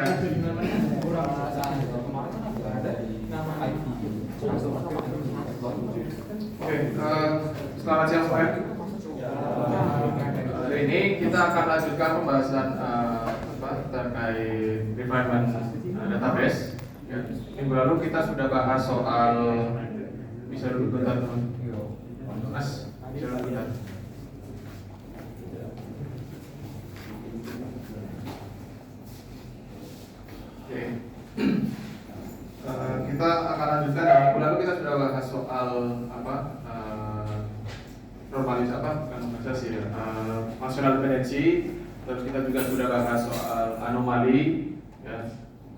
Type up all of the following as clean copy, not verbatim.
Oke, selamat siang semuanya. Hari ini kita akan lanjutkan pembahasan terkait refinement database. Ya, minggu lalu kita sudah bahas soal bisa duduk bentar teman. Mas, bisa duduk bentar. Oke. Kita akan lanjutkan. Minggu lalu kita sudah bahas soal normalisasi, functional dependency. Terus kita juga sudah bahas soal anomali. Ya.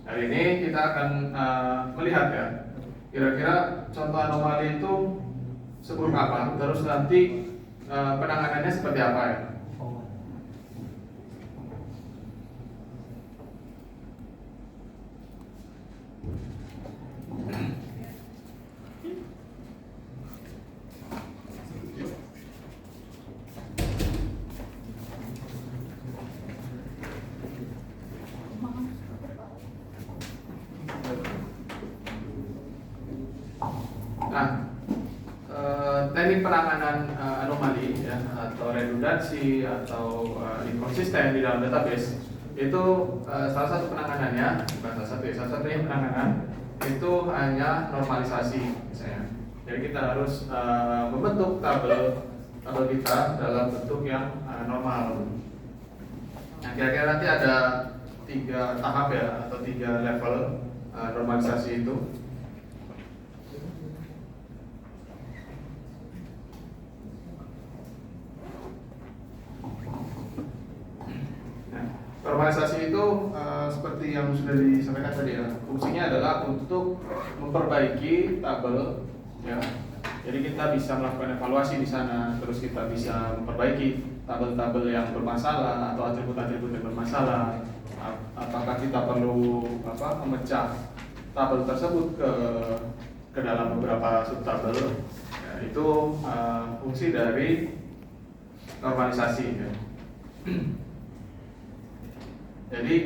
Hari ini kita akan melihat ya, kira-kira contoh anomali itu seburuk apa. Terus nanti penanganannya seperti apa ya. Teknik penanganan anomali ya, atau redundansi atau inkonsisten di dalam database itu salah satu penanganannya, bukan salah satunya penanganan itu hanya normalisasi misalnya. Jadi kita harus membentuk tabel kita dalam bentuk yang normal. Nah, kira-kira nanti ada 3 tahap ya, atau 3 level normalisasi itu. Normalisasi itu seperti yang sudah disampaikan tadi ya, fungsinya adalah untuk memperbaiki tabel ya. Jadi kita bisa melakukan evaluasi di sana, terus kita bisa memperbaiki tabel-tabel yang bermasalah atau atribut-atribut yang bermasalah. Apakah kita perlu memecah tabel tersebut ke dalam beberapa subtabel? Ya, itu fungsi dari normalisasi ya. Jadi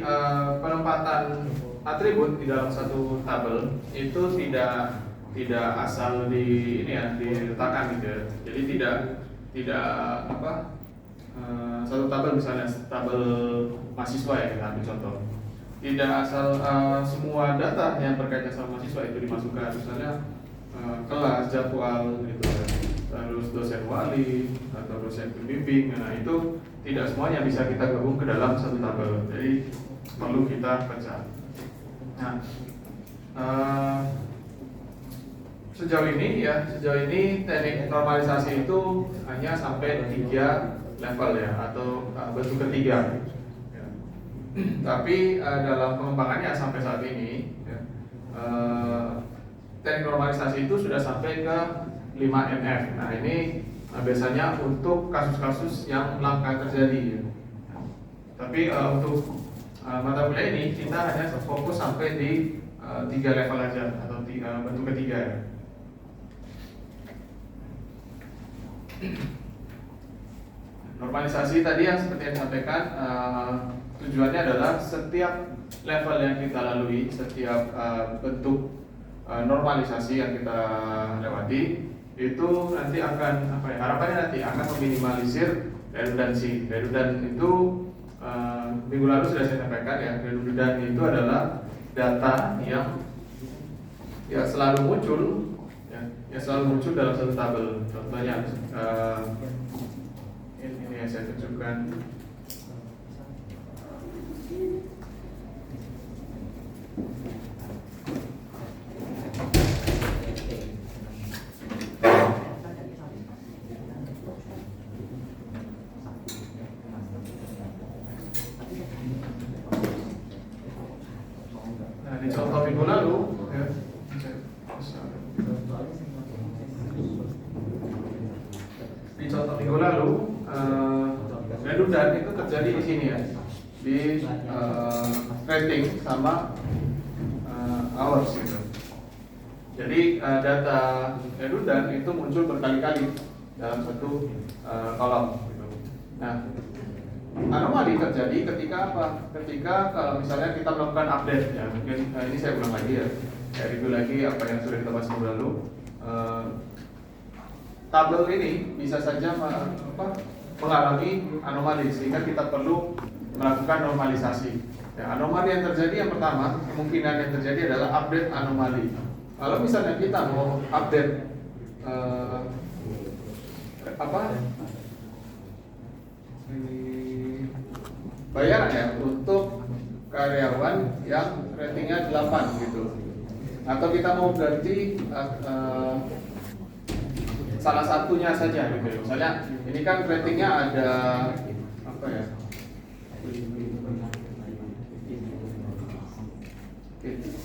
penempatan atribut di dalam satu tabel itu tidak asal diletakkan gitu ya. Jadi tidak satu tabel, misalnya tabel mahasiswa ya, kita ambil contoh. Tidak asal semua data yang berkaitan sama mahasiswa itu dimasukkan, misalnya kelas, jadwal gitu ya. Terus dosen wali atau dosen pembimbing. Nah, itu tidak semuanya bisa kita gabung ke dalam satu tabel. Jadi perlu kita pecah. Nah, sejauh ini teknik normalisasi itu hanya sampai 3 level ya, atau bentuk ketiga. Ya. Tapi dalam pengembangannya sampai saat ini ya, teknik normalisasi itu sudah sampai ke 5NF. Nah, ini biasanya untuk kasus-kasus yang langka terjadi ya. Tapi untuk mata kuliah ini kita hanya fokus sampai di 3 level aja, atau bentuk ketiga ya. Normalisasi tadi yang seperti yang disampaikan, tujuannya adalah setiap level yang kita lalui, setiap bentuk normalisasi yang kita lewati itu nanti akan harapannya nanti akan meminimalisir redundansi. Redundan itu minggu lalu sudah saya sampaikan ya, redundan itu adalah data yang selalu muncul yang selalu muncul dalam satu tabel. Contohnya ini yang saya tunjukkan. Nah, di contoh minggu lalu ya, redundan itu terjadi di sini ya, di rating sama hours gitu. Jadi data redundan itu muncul berkali-kali dalam satu kolom gitu. Nah, anomali terjadi ketika apa? Ketika misalnya kita melakukan update ya, mungkin ini saya ulang lagi ya, saya review lagi apa yang sudah kita bahas minggu lalu. Tabel ini bisa saja mengalami anomali sehingga kita perlu melakukan normalisasi. Ya, anomali yang terjadi yang pertama, kemungkinan yang terjadi adalah update anomali. Kalau misalnya kita mau update bayaran ya untuk karyawan yang ratingnya 8 gitu, atau kita mau ganti salah satunya saja gitu. Misalnya ini kan ratingnya ada apa ya?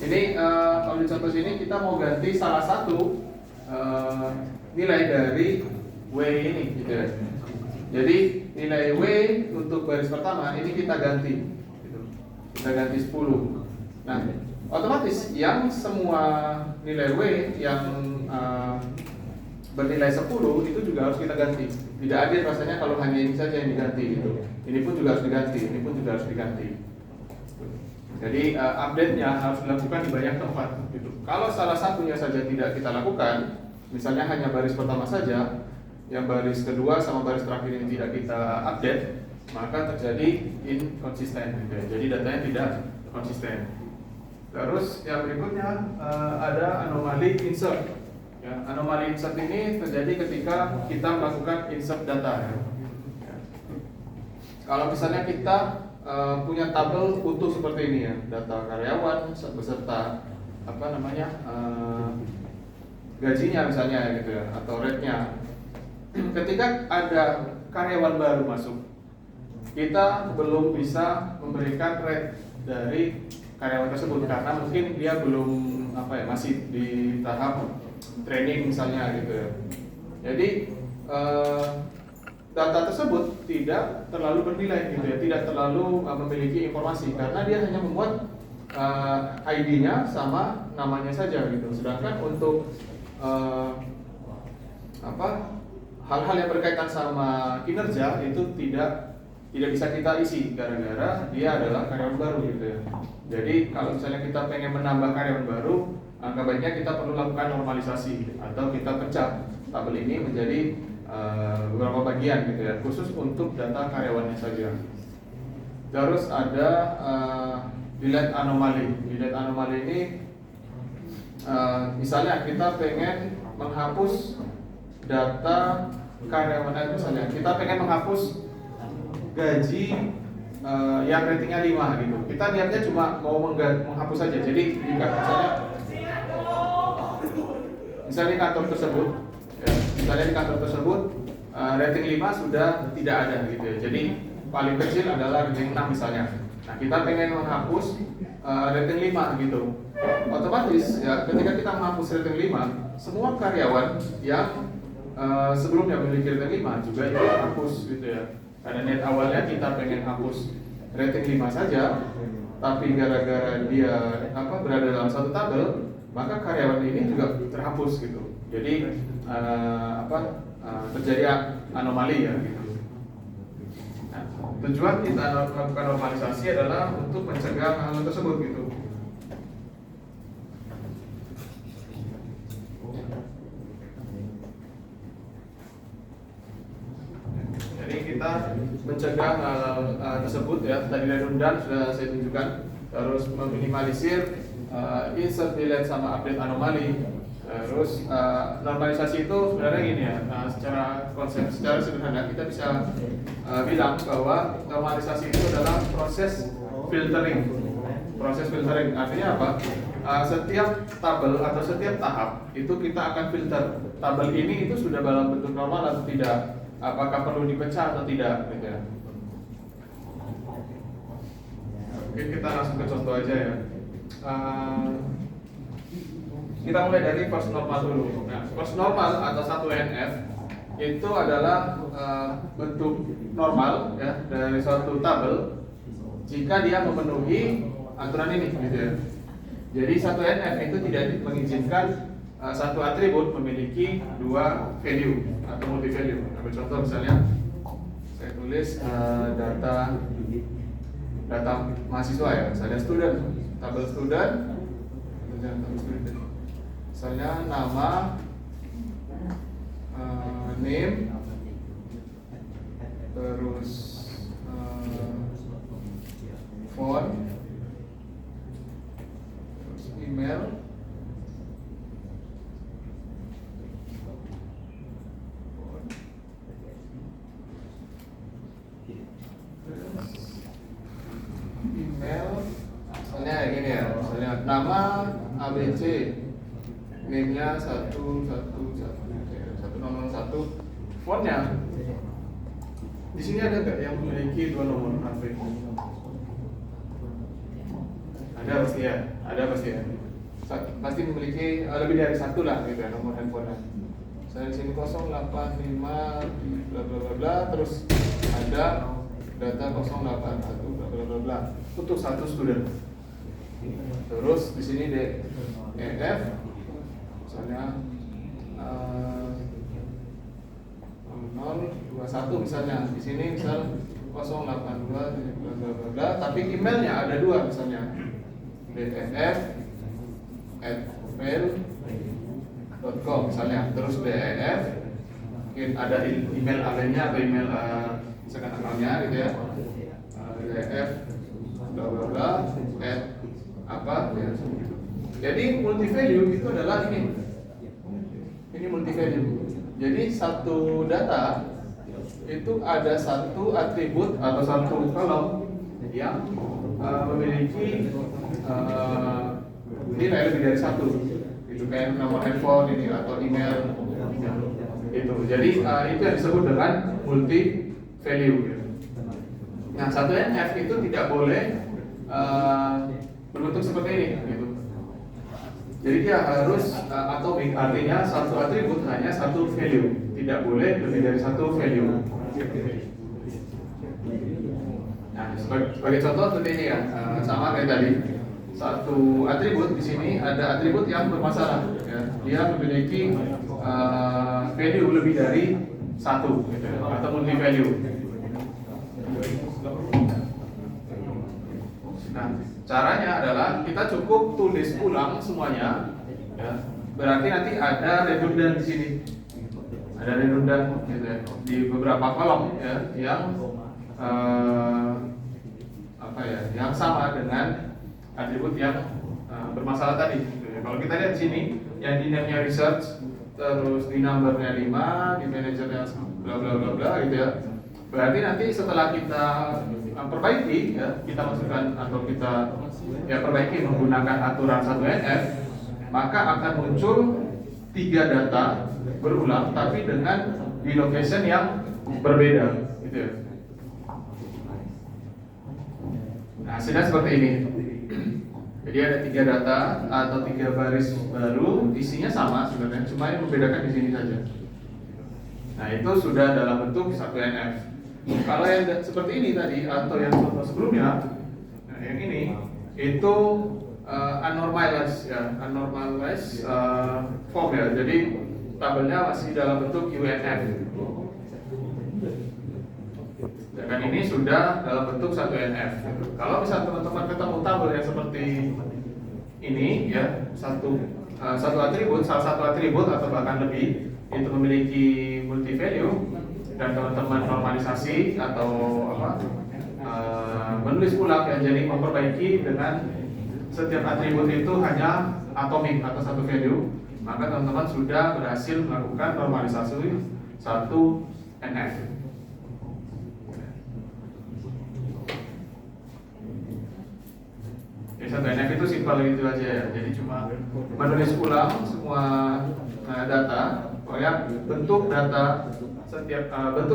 Ini kalau di contoh sini kita mau ganti salah satu nilai dari W ini gitu ya. Jadi nilai W untuk baris pertama ini kita ganti gitu. Kita ganti 10. Nah, otomatis yang semua nilai W yang bernilai 10 itu juga harus kita ganti. Tidak adil rasanya kalau hanya ini saja yang diganti gitu. Ini pun juga harus diganti, ini pun juga harus diganti. Jadi update-nya harus dilakukan di banyak tempat gitu. Kalau salah satunya saja tidak kita lakukan, misalnya hanya baris pertama saja, yang baris kedua sama baris terakhir ini tidak kita update, maka terjadi inkonsisten gitu ya. Jadi datanya tidak konsisten. Terus yang berikutnya ada anomali insert. Ya, anomali insert ini terjadi ketika kita melakukan insert data. Ya. Kalau misalnya kita punya tabel utuh seperti ini ya, data karyawan beserta gajinya misalnya gitu ya, atau rate-nya. Ketika ada karyawan baru masuk, kita belum bisa memberikan rate dari karyawan tersebut karena mungkin dia belum masih di tahap training misalnya gitu ya. Jadi data tersebut tidak terlalu bernilai gitu ya, tidak terlalu memiliki informasi karena dia hanya memuat ID-nya sama namanya saja gitu. Sedangkan untuk hal-hal yang berkaitan sama kinerja itu tidak bisa kita isi gara-gara dia adalah karyawan baru gitu ya. Jadi kalau misalnya kita pengen menambah karyawan baru, angka baiknya kita perlu lakukan normalisasi atau kita pecah tabel ini menjadi beberapa bagian gitu ya, khusus untuk data karyawannya saja. Terus ada delete anomali. Delete anomali ini misalnya kita pengen menghapus data karyawan, misalnya kita pengen menghapus gaji yang ratingnya 5 gitu. Kita niatnya cuma mau menghapus saja. Jadi jika misalnya di kantor tersebut rating 5 sudah tidak ada gitu ya. Jadi paling kecil adalah rating 6 misalnya. Nah, kita pengen menghapus rating 5 gitu. Otomatis ya ketika kita menghapus rating 5, semua karyawan yang sebelumnya memiliki rating 5 juga itu hapus gitu ya. Karena niat awalnya kita pengen hapus rating 5 saja, tapi gara-gara dia berada dalam satu tabel, maka karyawan ini juga terhapus gitu. Jadi terjadi anomali ya gitu. Nah, tujuan kita melakukan normalisasi adalah untuk mencegah hal tersebut gitu. Jadi kita mencegah hal tersebut ya, tadi redundan sudah saya tunjukkan. Terus meminimalisir insert, delete sama update anomali. Terus normalisasi itu sebenarnya gini ya, secara sederhana kita bisa bilang bahwa normalisasi itu adalah proses filtering. Proses filtering artinya apa? Setiap tabel atau setiap tahap itu kita akan filter tabel ini itu sudah dalam bentuk normal atau tidak, apakah perlu dipecah atau tidak gitu ya. Oke, kita langsung ke contoh aja ya. Kita mulai dari first normal dulu. Nah, first normal atau 1NF itu adalah bentuk normal ya dari suatu tabel jika dia memenuhi aturan ini gitu ya. Jadi 1NF itu tidak mengizinkan satu atribut memiliki dua value atau multi value. Ambil contoh misalnya saya tulis tulis data mahasiswa ya, misalnya student, tabel student, misalnya nama, name, terus phone, terus email, misalnya gini ya, misalnya nama ABC, name-nya 101, fontnya. Di sini ada nggak yang memiliki 2 nomor HP? Ada pasti ya, pasti memiliki lebih dari 1 lah gitu ya nomor handphone. Saya di sini 085 bla bla bla bla, terus ada data 081 bla bla bla bla untuk satu student. Terus di sini DEF misalnya 021 misalnya, di sini misal 082 bla bla bla bla, tapi emailnya ada 2 misalnya def@mail.com misalnya, terus def mungkin ada email agennya atau email misalkan akalnya gitu ya, def bla bla bla apa ya. Jadi multi value itu adalah ini multi value. Jadi satu data itu ada satu atribut atau satu kolom yang memiliki nilai lebih dari 1. Itu kayak nomor handphone ini atau email itu. Jadi itu yang disebut dengan multi value. Nah, satu NF itu tidak boleh berbentuk seperti ini gitu. Jadi dia harus atomic, artinya satu atribut hanya satu value, tidak boleh lebih dari 1 value. Nah, sebagai contoh seperti ini ya, sama kayak tadi. Satu atribut di sini ada atribut yang bermasalah, ya. Dia memiliki value lebih dari 1 gitu, atau multi value. Nah, caranya adalah kita cukup tulis ulang semuanya, ya. Berarti nanti ada redundant di sini, ada redundant gitu ya, di beberapa kolom ya, yang yang sama dengan atribut yang bermasalah tadi. Gitu ya. Kalau kita lihat di sini, yang di name-nya research, terus di number-nya 5, di manajernya bla bla bla bla gitu ya. Berarti nanti setelah kita perbaiki ya, kita masukkan atau kita perbaiki menggunakan aturan 1NF, maka akan muncul 3 data berulang tapi dengan di location yang berbeda gitu ya. Nah, hasilnya seperti ini. Jadi ada 3 data atau 3 baris baru, isinya sama sebenarnya, cuma yang membedakan di sini saja. Nah, itu sudah dalam bentuk 1NF. Kalau yang seperti ini tadi atau yang contoh sebelumnya, nah yang ini itu unnormalized ya, unnormalized form ya. Jadi tabelnya masih dalam bentuk UNF. Dan ini sudah dalam bentuk 1NF. Kalau misalnya teman-teman ketemu tabel yang seperti ini ya, satu atribut, salah satu atribut atau bahkan lebih itu memiliki multi value, dan teman-teman normalisasi atau menulis ulang ya, jadi memperbaiki dengan setiap atribut itu hanya atomik atau 1 value, maka teman-teman sudah berhasil melakukan normalisasi 1NF. Jadi 1NF itu simpel gitu aja ya. Jadi cuma menulis ulang semua data, pokoknya bentuk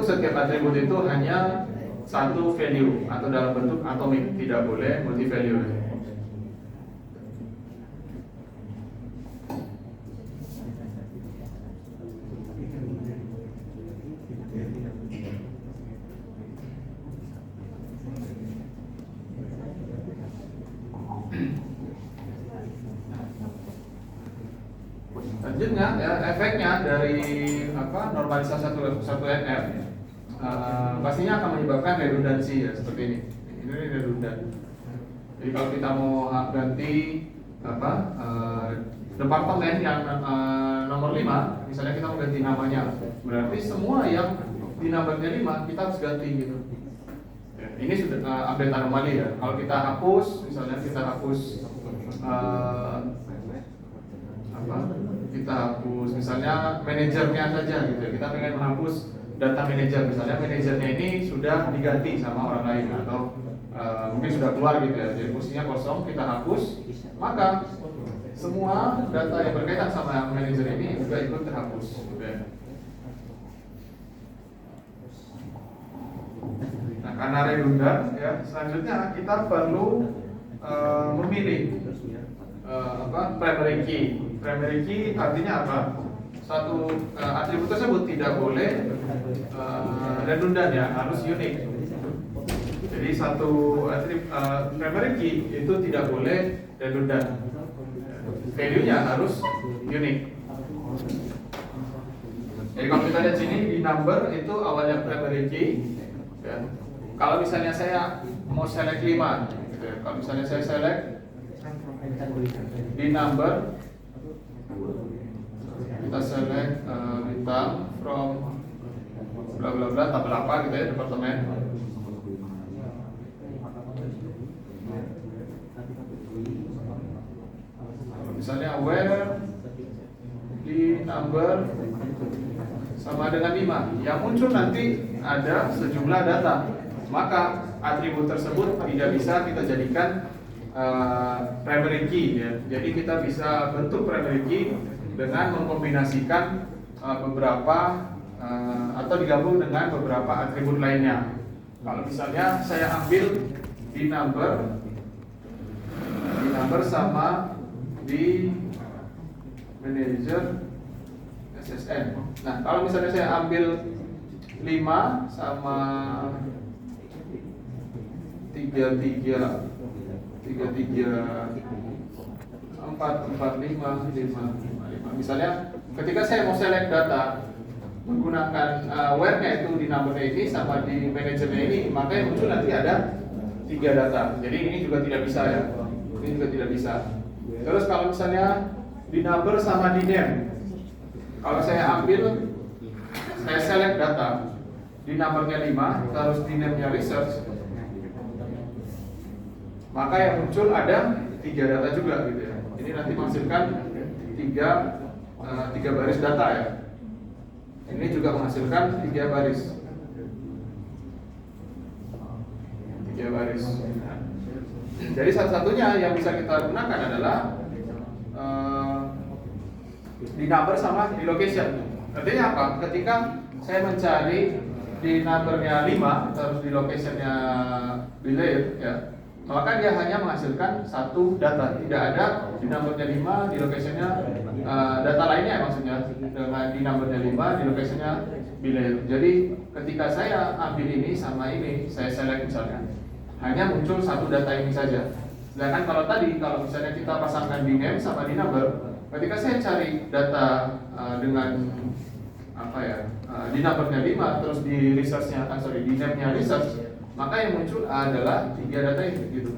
setiap atribut itu hanya 1 value atau dalam bentuk atomik, tidak boleh multi value. Selanjutnya ya, efeknya dari normalisasi 1NF pastinya akan menyebabkan redundansi ya seperti ini. Ini redundan. Jadi kalau kita mau ganti apa departemen yang nomor 5, misalnya kita mau ganti namanya, berarti semua yang di nomornya 5 kita harus ganti gitu. Ya, ini sudah update anomali ya. Kalau kita hapus, misalnya kita hapus kita hapus misalnya manajernya saja gitu. Kita pengen menghapus data manajer, misalnya manajernya ini sudah diganti sama orang lain atau mungkin sudah keluar gitu ya. Jadi posisinya kosong, kita hapus, maka semua data yang berkaitan sama manajer ini juga ikut terhapus gitu ya. Nah, karena redundan ya, selanjutnya kita perlu memilih primary key. Primary key artinya apa? Satu atribut tersebut tidak boleh redundan ya, harus unik. Jadi satu atribut primary key itu tidak boleh redundan. Value-nya harus unik. Jadi kalau kita lihat sini di number itu awalnya primary key. Ya. Kalau misalnya saya mau select 5, gitu ya. Kalau misalnya saya select di number, kita select bintang from bla bla bla tabel apa gitu ya, departemen. Misalnya where di number sama dengan 5, yang muncul nanti ada sejumlah data, maka atribut tersebut tidak bisa kita jadikan primary key ya. Jadi kita bisa bentuk primary key dengan mengkombinasikan beberapa atau digabung dengan beberapa atribut lainnya. Kalau misalnya saya ambil di number sama di manager SSN. Nah, kalau misalnya saya ambil 5 sama 445. Misalnya ketika saya mau select data menggunakan where-nya itu di number ini sama di manajernya ini, maka yang muncul nanti ada 3 data. Jadi ini juga tidak bisa ya. Ini juga tidak bisa. Terus kalau misalnya di number sama di name, kalau saya ambil, saya select data di numbernya 5, terus di name-nya research, maka yang muncul ada 3 data juga gitu ya. Ini nanti menghasilkan 3 baris data ya. Ini juga menghasilkan 3 baris. 3 baris. Jadi satu-satunya yang bisa kita gunakan adalah di number sama di location. Artinya apa? Ketika saya mencari di numbernya 5 terus di locationnya Bilair ya, maka dia hanya menghasilkan 1 data. Tidak ada di numbernya 5 di locationnya data lainnya maksudnya. Dengan di numbernya 5 di locationnya Bilair. Jadi ketika saya ambil ini sama ini, saya select misalnya, hanya muncul 1 data ini saja. Sedangkan kalau tadi, kalau misalnya kita pasangkan di name sama di number, ketika saya cari data dengan apa ya, di numbernya 5 terus di researchnya, di name-nya research, maka yang muncul adalah 3 data ini gitu.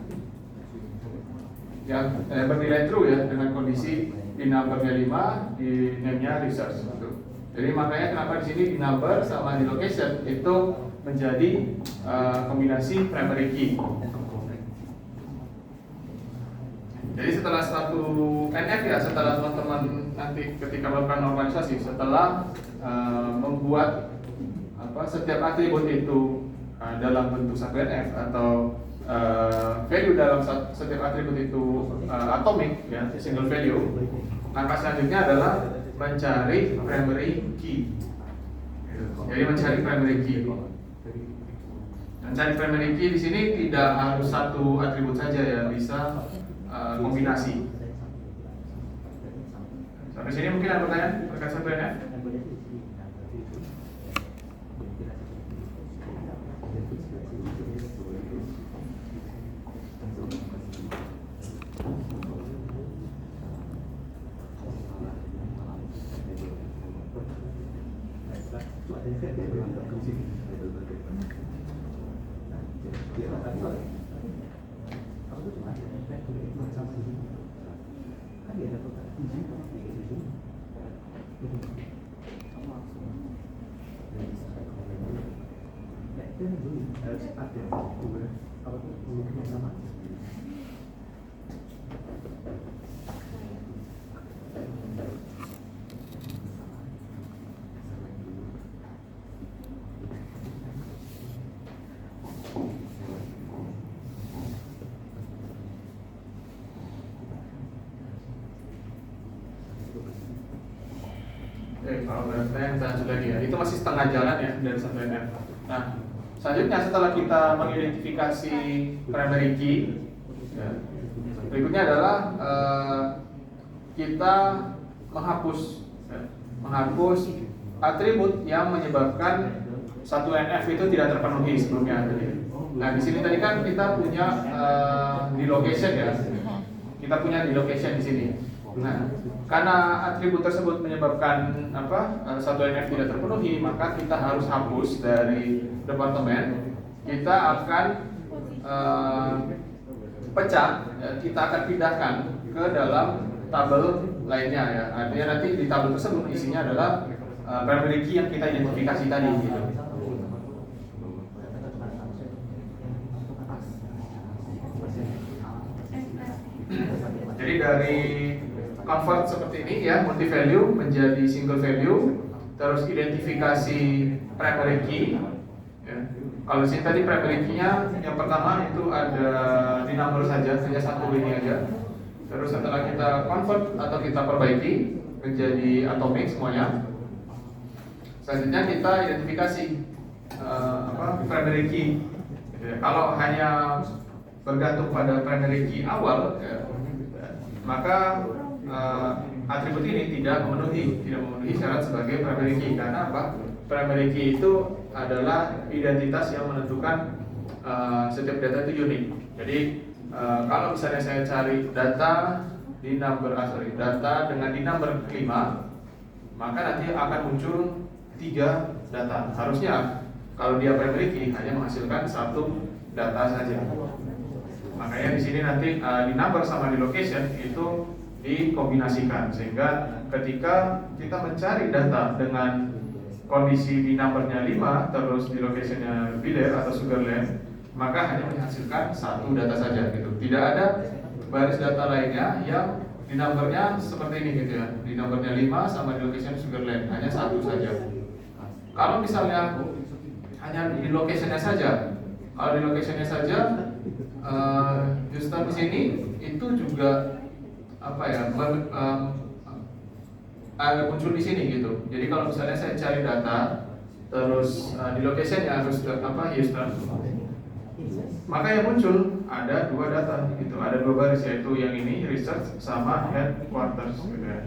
Yang bernilai true ya dengan kondisi di numbernya 5, di name-nya research gitu. Jadi makanya kenapa di sini di number sama di location itu menjadi kombinasi primary key. Jadi setelah satu NF ya, setelah teman-teman nanti ketika melakukan normalisasi, setelah membuat setiap atribut itu dalam bentuk satu NF atau value dalam setiap atribut itu atomik ya, single value, langkah selanjutnya adalah mencari primary key. Jadi mencari primary key. Mencari primary key di sini tidak harus satu atribut saja ya, bisa kombinasi. Sampai sini mungkin ada pertanyaan terkait satu NF? Oke, kalau berarti kita lanjut lagi ya. Itu masih setengah jalan ya dari 1NF. Nah, selanjutnya setelah kita mengidentifikasi primary key, ya, berikutnya adalah kita menghapus atribut yang menyebabkan 1NF itu tidak terpenuhi sebelumnya. Nah, di sini tadi kan kita punya di location ya. Kita punya di location di sini. Nah, karena atribut tersebut menyebabkan 1NF tidak terpenuhi, maka kita harus hapus dari departemen. Kita akan pecah, ya, kita akan pindahkan ke dalam tabel lainnya ya. Artinya nanti di tabel tersebut isinya adalah primary key yang kita identifikasi tadi gitu. Jadi dari convert seperti ini ya, multi value menjadi single value, terus identifikasi primary key ya. Kalau di sini tadi primary key-nya yang pertama itu ada di number saja, hanya satu ini aja. Terus setelah kita convert atau kita perbaiki menjadi atomic semuanya, selanjutnya kita identifikasi primary key ya. Kalau hanya bergantung pada primary key awal ya, maka atribut ini tidak memenuhi syarat sebagai primary key. Karena apa? Primary key itu adalah identitas yang menentukan setiap data itu unik. Jadi kalau misalnya saya cari data di number data dengan di number 5, maka nanti akan muncul 3 data. Harusnya kalau dia primary key hanya menghasilkan 1 data saja. Makanya di sini nanti di number sama di location itu dikombinasikan, sehingga ketika kita mencari data dengan kondisi di numbernya 5 terus di locationnya Biller atau Sugarland, maka hanya menghasilkan 1 data saja gitu. Tidak ada baris data lainnya yang di numbernya seperti ini gitu ya. Di numbernya 5 sama di location Sugarland hanya 1 saja. Kalau misalnya hanya di locationnya saja, kalau di locationnya saja Houston di sini itu juga muncul di sini gitu. Jadi kalau misalnya saya cari data terus di locationnya harus Houston, maka yang muncul ada 2 data gitu, ada 2 baris, yaitu yang ini research sama headquarters gitu ya.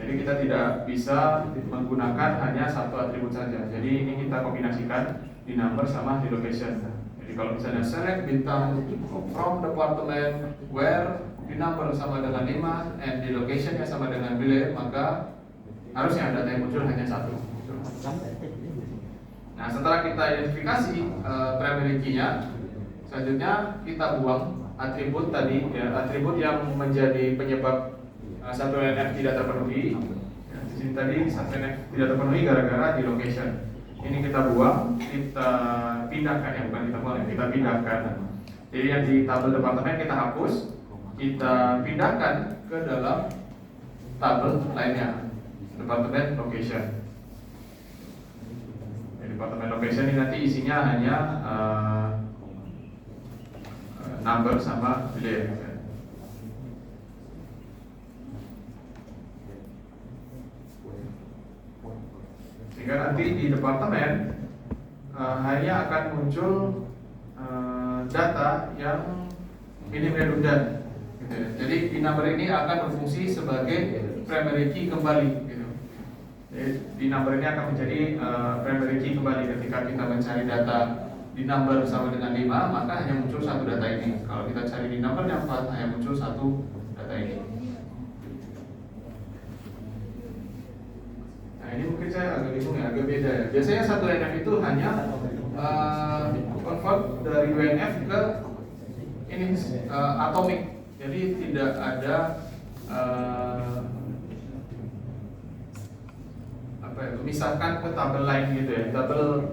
Jadi kita tidak bisa menggunakan hanya 1 atribut saja. Jadi ini kita kombinasikan di number sama di location. Jadi kalau misalnya select bintang from department where di number sama dengan 5 and di locationnya sama dengan Biller, maka harusnya data yang muncul hanya 1. Nah, setelah kita identifikasi primary key-nya, selanjutnya kita buang atribut tadi ya, atribut yang menjadi penyebab 1NF tidak terpenuhi. Ya, di sini tadi 1NF tidak terpenuhi gara-gara di location. Ini kita buang, kita pindahkan ya, bukan kita buang, kita pindahkan. Jadi yang di tabel departemen kita hapus, kita pindahkan ke dalam tabel lainnya, departemen location. Jadi departemen location ini nanti isinya hanya number sama Biller. Sehingga nanti di departemen hanya akan muncul data yang minim redundan gitu ya. Jadi di number ini akan berfungsi sebagai primary key kembali gitu. Jadi di number ini akan menjadi primary key kembali ketika kita mencari data di number sama dengan 5, maka hanya muncul 1 data ini. Kalau kita cari di numbernya 4, hanya muncul 1 data ini. Nah, ini mungkin saya agak bingung ya, agak beda ya. Biasanya 1NF itu hanya convert dari WNF ke ini atomic. Jadi tidak ada memisahkan ke tabel lain gitu ya. Tabel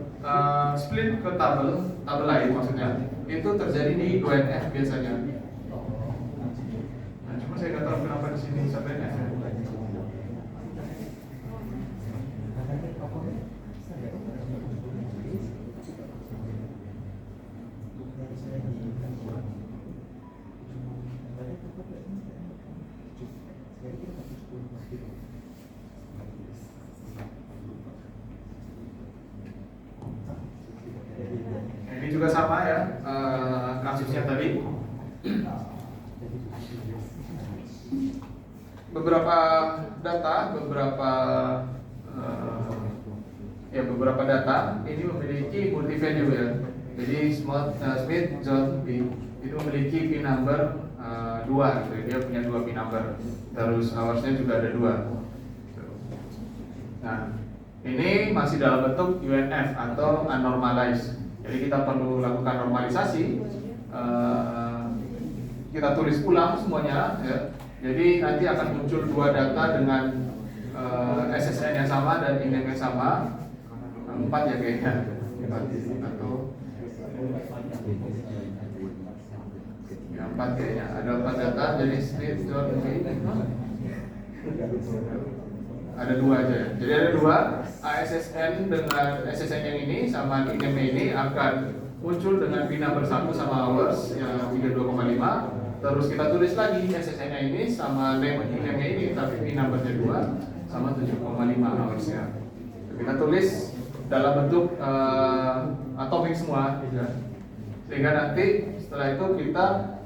split ke tabel lain maksudnya, itu terjadi di 2NF biasanya. Nah, cuma saya nggak tahu kenapa di sini sampai NF ya. Ini juga sama ya, kasusnya tadi. Beberapa data, beberapa data ini memiliki multi value ya. Jadi Smith, John, B itu memiliki pin number 2, gitu. Dia punya 2 pin number. Terus hoursnya juga ada 2. Nah, ini masih dalam bentuk UNF atau unnormalized. Jadi kita perlu lakukan normalisasi. Kita tulis ulang semuanya ya. Jadi nanti akan muncul 2 data dengan SSN yang sama dan INAM yang sama. 4 ya kayaknya. 4 atau ya 4 kayaknya. Ada 4 data jadi Smith, John, ada 2 aja ya. Jadi ada 2 ASSN dengan SSN yang ini sama INAM ini akan muncul dengan pin number 1 sama hours yang 32,5. Terus kita tulis lagi SSN-nya ini sama INAM-nya ini, tapi pin number-nya 2 sama 7,5 hours-nya. Kita tulis dalam bentuk atomic semua ya. Sehingga nanti setelah itu kita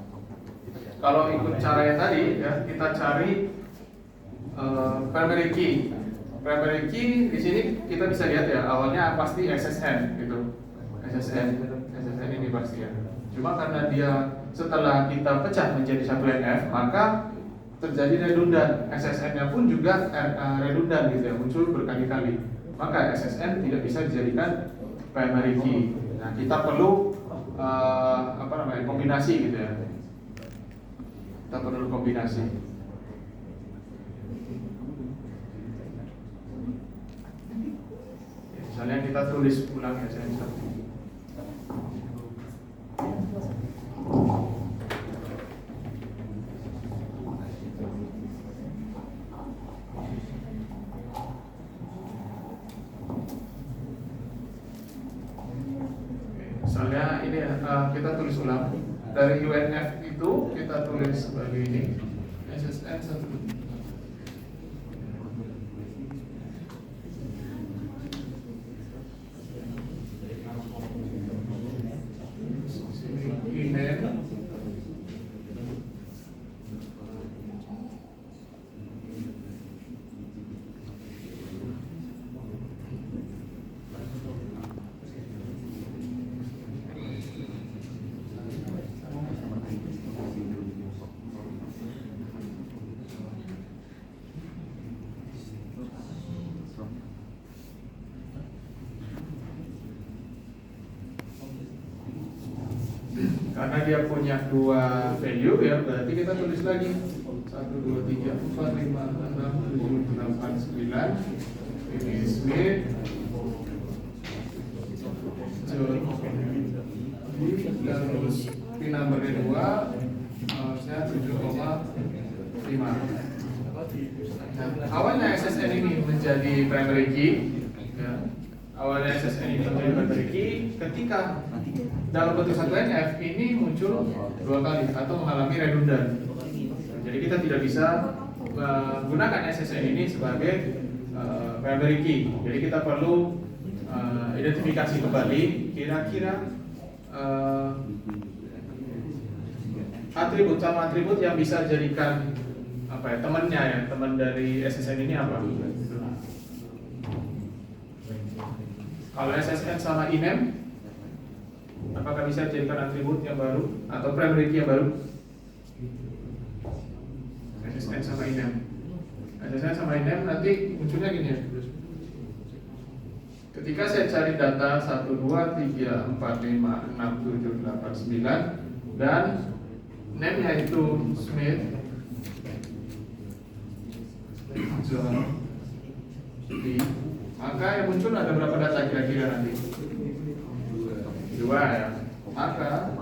kalau ikut caranya tadi ya, kita cari primary key. Primary key di sini kita bisa lihat ya, awalnya pasti SSN gitu. SSN ini pasti ya. Cuma karena dia setelah kita pecah menjadi 1NF, maka terjadi redundan. SSN-nya pun juga redundan gitu ya, muncul berkali-kali. Maka SSN tidak bisa dijadikan primary key. Nah, kita perlu kombinasi gitu ya. Kita perlu kombinasi. Misalnya kita tulis ulang ya, saya bisa. Misalnya ini kita tulis ulang dari UNF itu kita tulis sebagai ini SSN 1. Karena dia punya 2 value ya, berarti kita tulis lagi 1, 2, 3, 4, 5, 6, 7, 8, 9. Ini Smith, John, terus pin number-nya 2, saya 7,5. Nah, awalnya SSN ini menjadi primary key ya. Awalnya SSN ini menjadi primary key ketika dalam bentuk 1NF ini muncul 2 kali atau mengalami redundan. Jadi kita tidak bisa menggunakan SSN ini sebagai primary key. Jadi kita perlu identifikasi kembali kira-kira atribut sama atribut yang bisa jadikan temannya ya, teman dari SSN ini apa? Kalau SSN sama INAM, apakah bisa dijadikan atribut yang baru atau primary key yang baru? SSN sama INAM. SSN sama INAM nanti munculnya gini ya. Ketika saya cari data 1, 2, 3, 4, 5, 6, 7, 8, 9 dan name-nya itu Smith, John, B, maka yang muncul ada berapa data kira-kira nanti? dua ya. Maka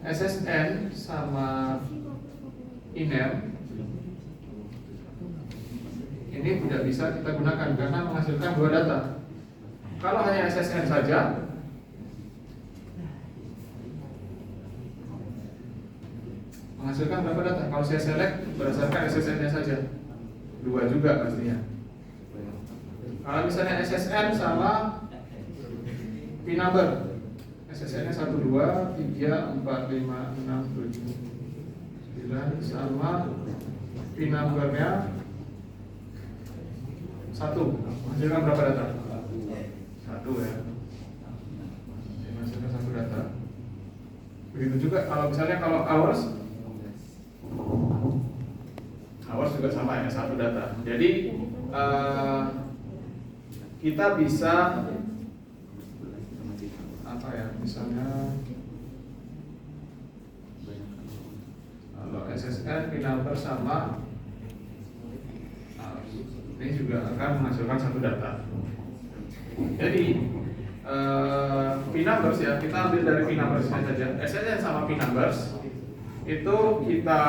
SSN sama INEM ini tidak bisa kita gunakan karena menghasilkan dua data. Kalau hanya SSN saja, menghasilkan berapa data? Kalau saya select berdasarkan SSN-nya saja, dua juga pastinya. Kalau misalnya SSN sama PIN number, SSN-nya 1, 2, 3, 4, 5, 6, 7, 9 sama PIN number-nya 1, menghasilkan berapa data? 1 ya. Menghasilkan 1 data. Begitu juga kalau misalnya kalau hours juga sama ya, 1 data. Jadi kita bisa apa ya, misalnya kalau SSN PIN number sama ini juga akan menghasilkan 1 data. Jadi PIN numbers ya, kita ambil dari PIN numbers saja. SSN sama PIN numbers itu kita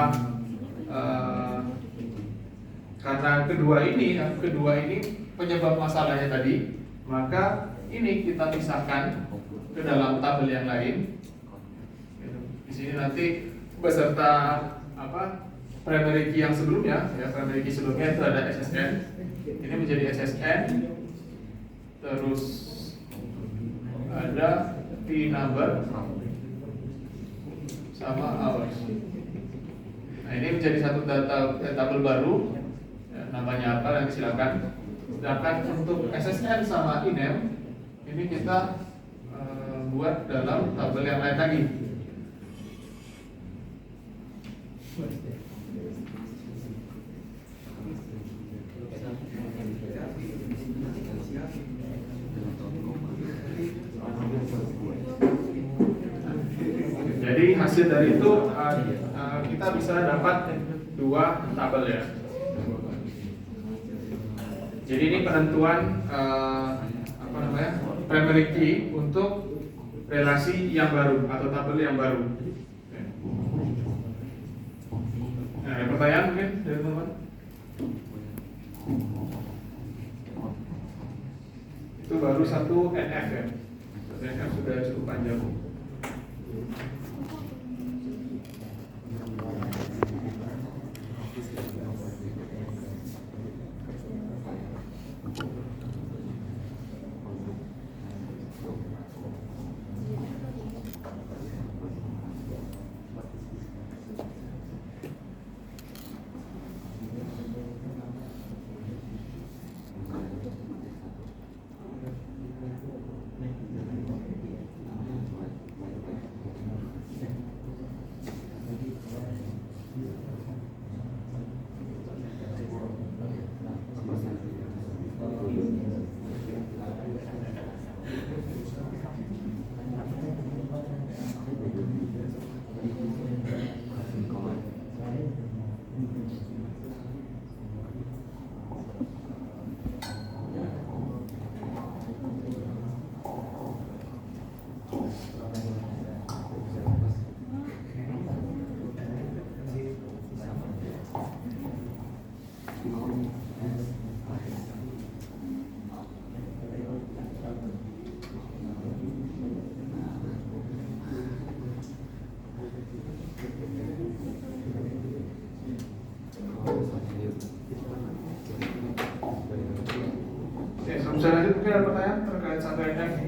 karena kedua ini penyebab masalahnya tadi, maka ini kita pisahkan ke dalam tabel yang lain. Di sini nanti beserta primary key yang sebelumnya, ya primary key sebelumnya itu ada SSN. Ini menjadi SSN, terus ada PIN number sama hours. Nah ini menjadi satu tabel baru, ya, namanya apa nanti silakan. Sedangkan untuk SSN sama INEM ini kita buat dalam tabel yang lain lagi. Jadi hasil dari itu kita bisa dapat 2 tabel ya. Jadi ini penentuan primary key untuk relasi yang baru atau tabel yang baru. Nah, ada pertanyaan mungkin dari teman-teman? Itu baru 1 NF ya. NF sudah cukup panjang. Bisa lanjut, mungkin ada pertanyaan terkait satu NF?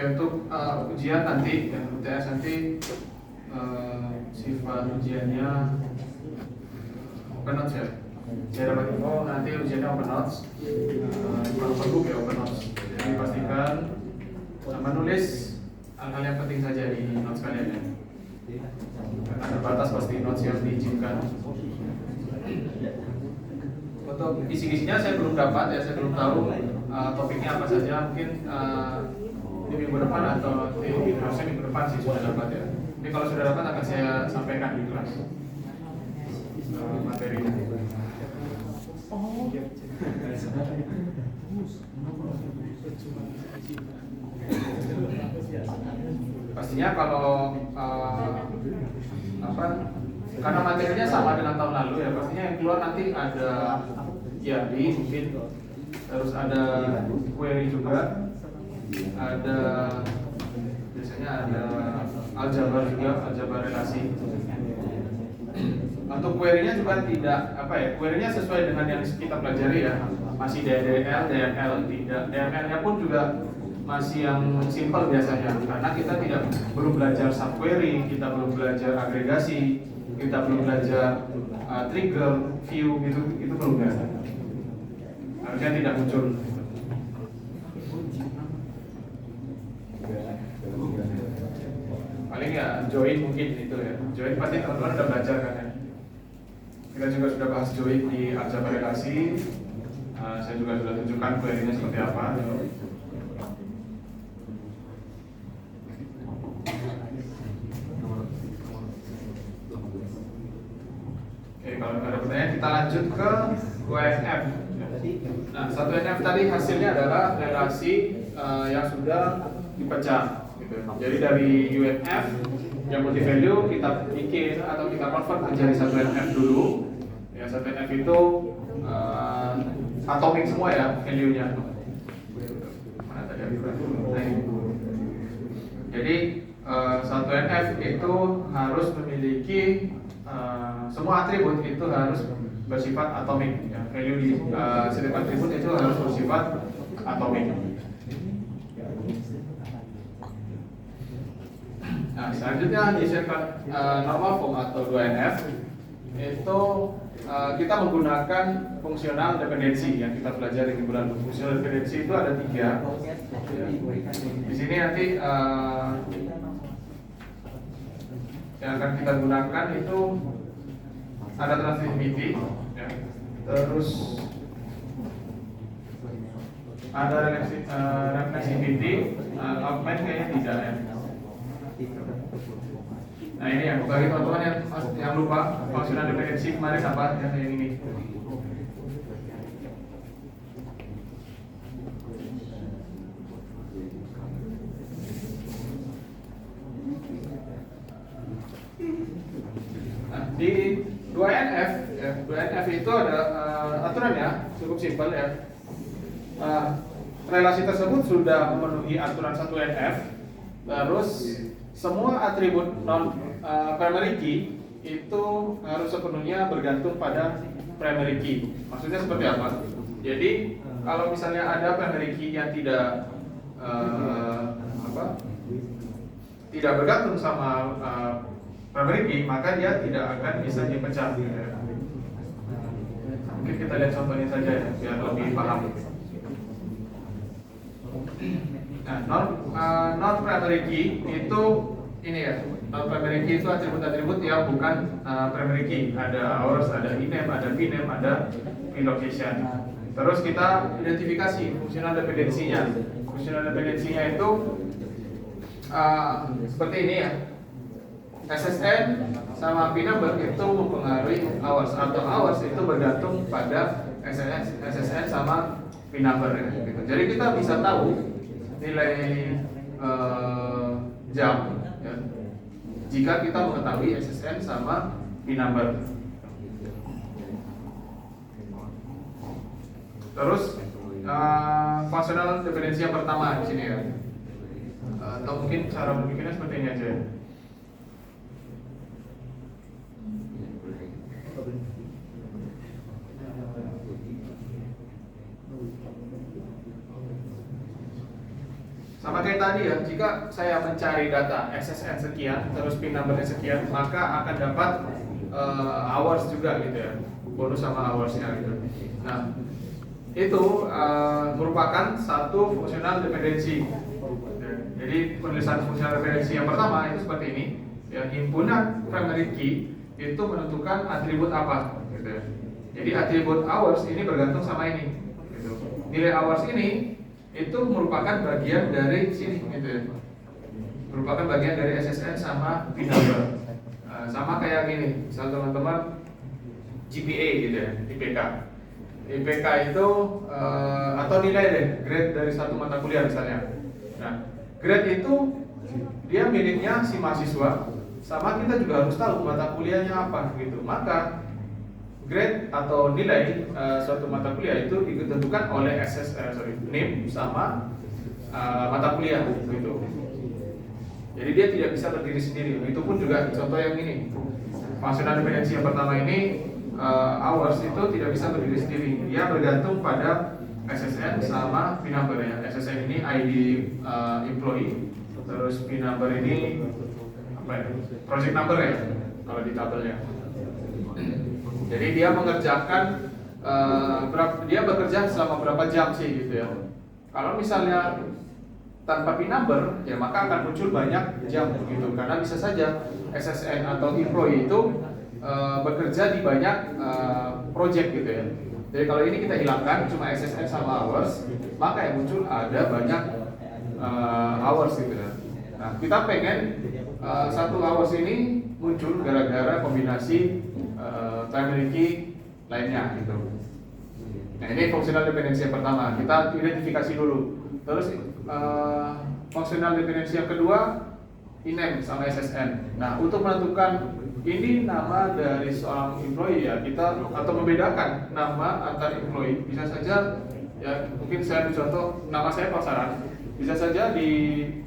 Untuk ujian nanti, UTS nanti sifat ujiannya open notes ya. Saya dapat info nanti ujiannya open notes, open book ya, open notes. Jadi pastikan sama nulis hal-hal yang penting saja di notes kalian ya. Karena terbatas pasti notes yang diizinkan. Untuk kisi-kisinya saya belum dapat ya, saya belum tahu topiknya apa saja. Mungkin di minggu depan atau harusnya minggu depan sih sudah dapat ya. Jadi kalau sudah dapat akan saya sampaikan di kelas materinya. Pastinya kalau karena materinya sama dengan tahun lalu ya, pastinya yang keluar nanti ada YABI mungkin, terus ada query juga, ada biasanya ada aljabar juga, aljabar relasi. Untuk query-nya juga tidak query-nya sesuai dengan yang kita pelajari ya, masih DDL, DML, tidak DML-nya pun juga masih yang simple biasanya, karena kita belum belajar subquery, kita belum belajar agregasi, kita belum belajar trigger, view itu belum belajar. Harusnya tidak muncul. Paling ya join mungkin itu ya. Join pasti teman-teman udah belajar kan ya. Kita juga sudah bahas join di aljabar relasi. Saya juga sudah tunjukkan query-nya seperti apa. Oke, kalau ada pertanyaan kita lanjut ke UNF. Nah, satu NF tadi hasilnya adalah relasi yang sudah dipecah. Gitu. Jadi dari UNF yang multi value kita bikin atau kita convert menjadi satu NF dulu. Ya, satu NF itu atomik semua ya value-nya. Mana tadi jadi satu NF itu harus memiliki semua atribut itu harus bersifat atomik ya. Value di setiap atribut itu harus bersifat atomik. Nah, selanjutnya di normal form atau 2NF itu kita menggunakan fungsional dependensi yang kita pelajari di bulan. Fungsional dependensi itu ada 3 ya. Di sini nanti yang akan kita gunakan itu ada transitivity ya. Terus ada reflexivity, augment kayaknya tidak ya. Nah ini ya, bagi teman-teman yang lupa fungsional dependensi kemarin apa yang ini. Nah, di 2NF ya, 2NF itu ada aturannya cukup simpel ya. Relasi tersebut sudah memenuhi aturan 1NF. Terus semua atribut non primary key itu harus sepenuhnya bergantung pada primary key. Maksudnya seperti apa? Jadi kalau misalnya ada primary key yang tidak tidak bergantung sama primary key, maka dia tidak akan bisa dipecah. Mungkin kita lihat contohnya saja ya, biar lebih paham. Nah, non primary key itu ini ya. Non primary key itu atribut-atribut yang bukan primary key. Ada hours, ada ename, ada bname, ada relocation. Terus kita identifikasi fungsional dependensinya. Fungsional dependensinya itu seperti ini ya. SSN sama pnumber itu mempengaruhi hours, atau hours itu bergantung pada SSN sama pnumber ya, gitu. Jadi kita bisa tahu nilai jam ya, jika kita mengetahui SSN sama pnumber. Terus fungsional dependensi yang pertama di sini ya, atau mungkin cara berpikirnya seperti ini aja. Sama kayak tadi ya, jika saya mencari data SSN sekian, terus pin numbernya sekian, maka akan dapat hours juga gitu ya, bonus sama hoursnya gitu. Nah, itu merupakan satu fungsional dependensi. Jadi penulisan fungsional referensi yang pertama itu seperti ini. Ya, himpunan primary key itu menentukan atribut apa, gitu ya. Jadi atribut hours ini bergantung sama ini. Gitu. Nilai hours ini itu merupakan bagian dari sini, gitu ya. Merupakan bagian dari SSN sama P number. Sama kayak gini, misal teman-teman GPA gitu ya, IPK. IPK itu atau nilai deh, grade dari satu mata kuliah misalnya. Nah, grade itu dia miliknya si mahasiswa, sama kita juga harus tahu mata kuliahnya apa gitu. Maka grade atau nilai suatu mata kuliah itu ditentukan oleh NIM sama mata kuliah gitu. Jadi dia tidak bisa berdiri sendiri. Itu pun juga contoh yang ini. Fungsional dependensi yang pertama ini hours itu tidak bisa berdiri sendiri. Dia bergantung pada SSN sama P number ya. SSN ini ID employee, terus P number ini apa ya? Project number ya kalau di tabelnya. Jadi dia mengerjakan dia bekerja selama berapa jam sih gitu ya. Kalau misalnya tanpa P number ya maka akan muncul banyak jam gitu, karena bisa saja SSN atau employee itu bekerja di banyak project gitu ya. Jadi kalau ini kita hilangkan cuma SSN sama hours, maka yang muncul ada banyak hours gitu ya. Nah, kita pengen satu hours ini muncul gara-gara kombinasi primary key lainnya gitu. Nah, ini fungsional dependensi yang pertama. Kita identifikasi dulu. Terus fungsional dependensi yang kedua, INAME sama SSN. Nah, untuk menentukan ini nama dari seorang employee ya, kita atau membedakan nama antar employee bisa saja ya, mungkin saya ambil contoh, nama saya Pasaran, bisa saja di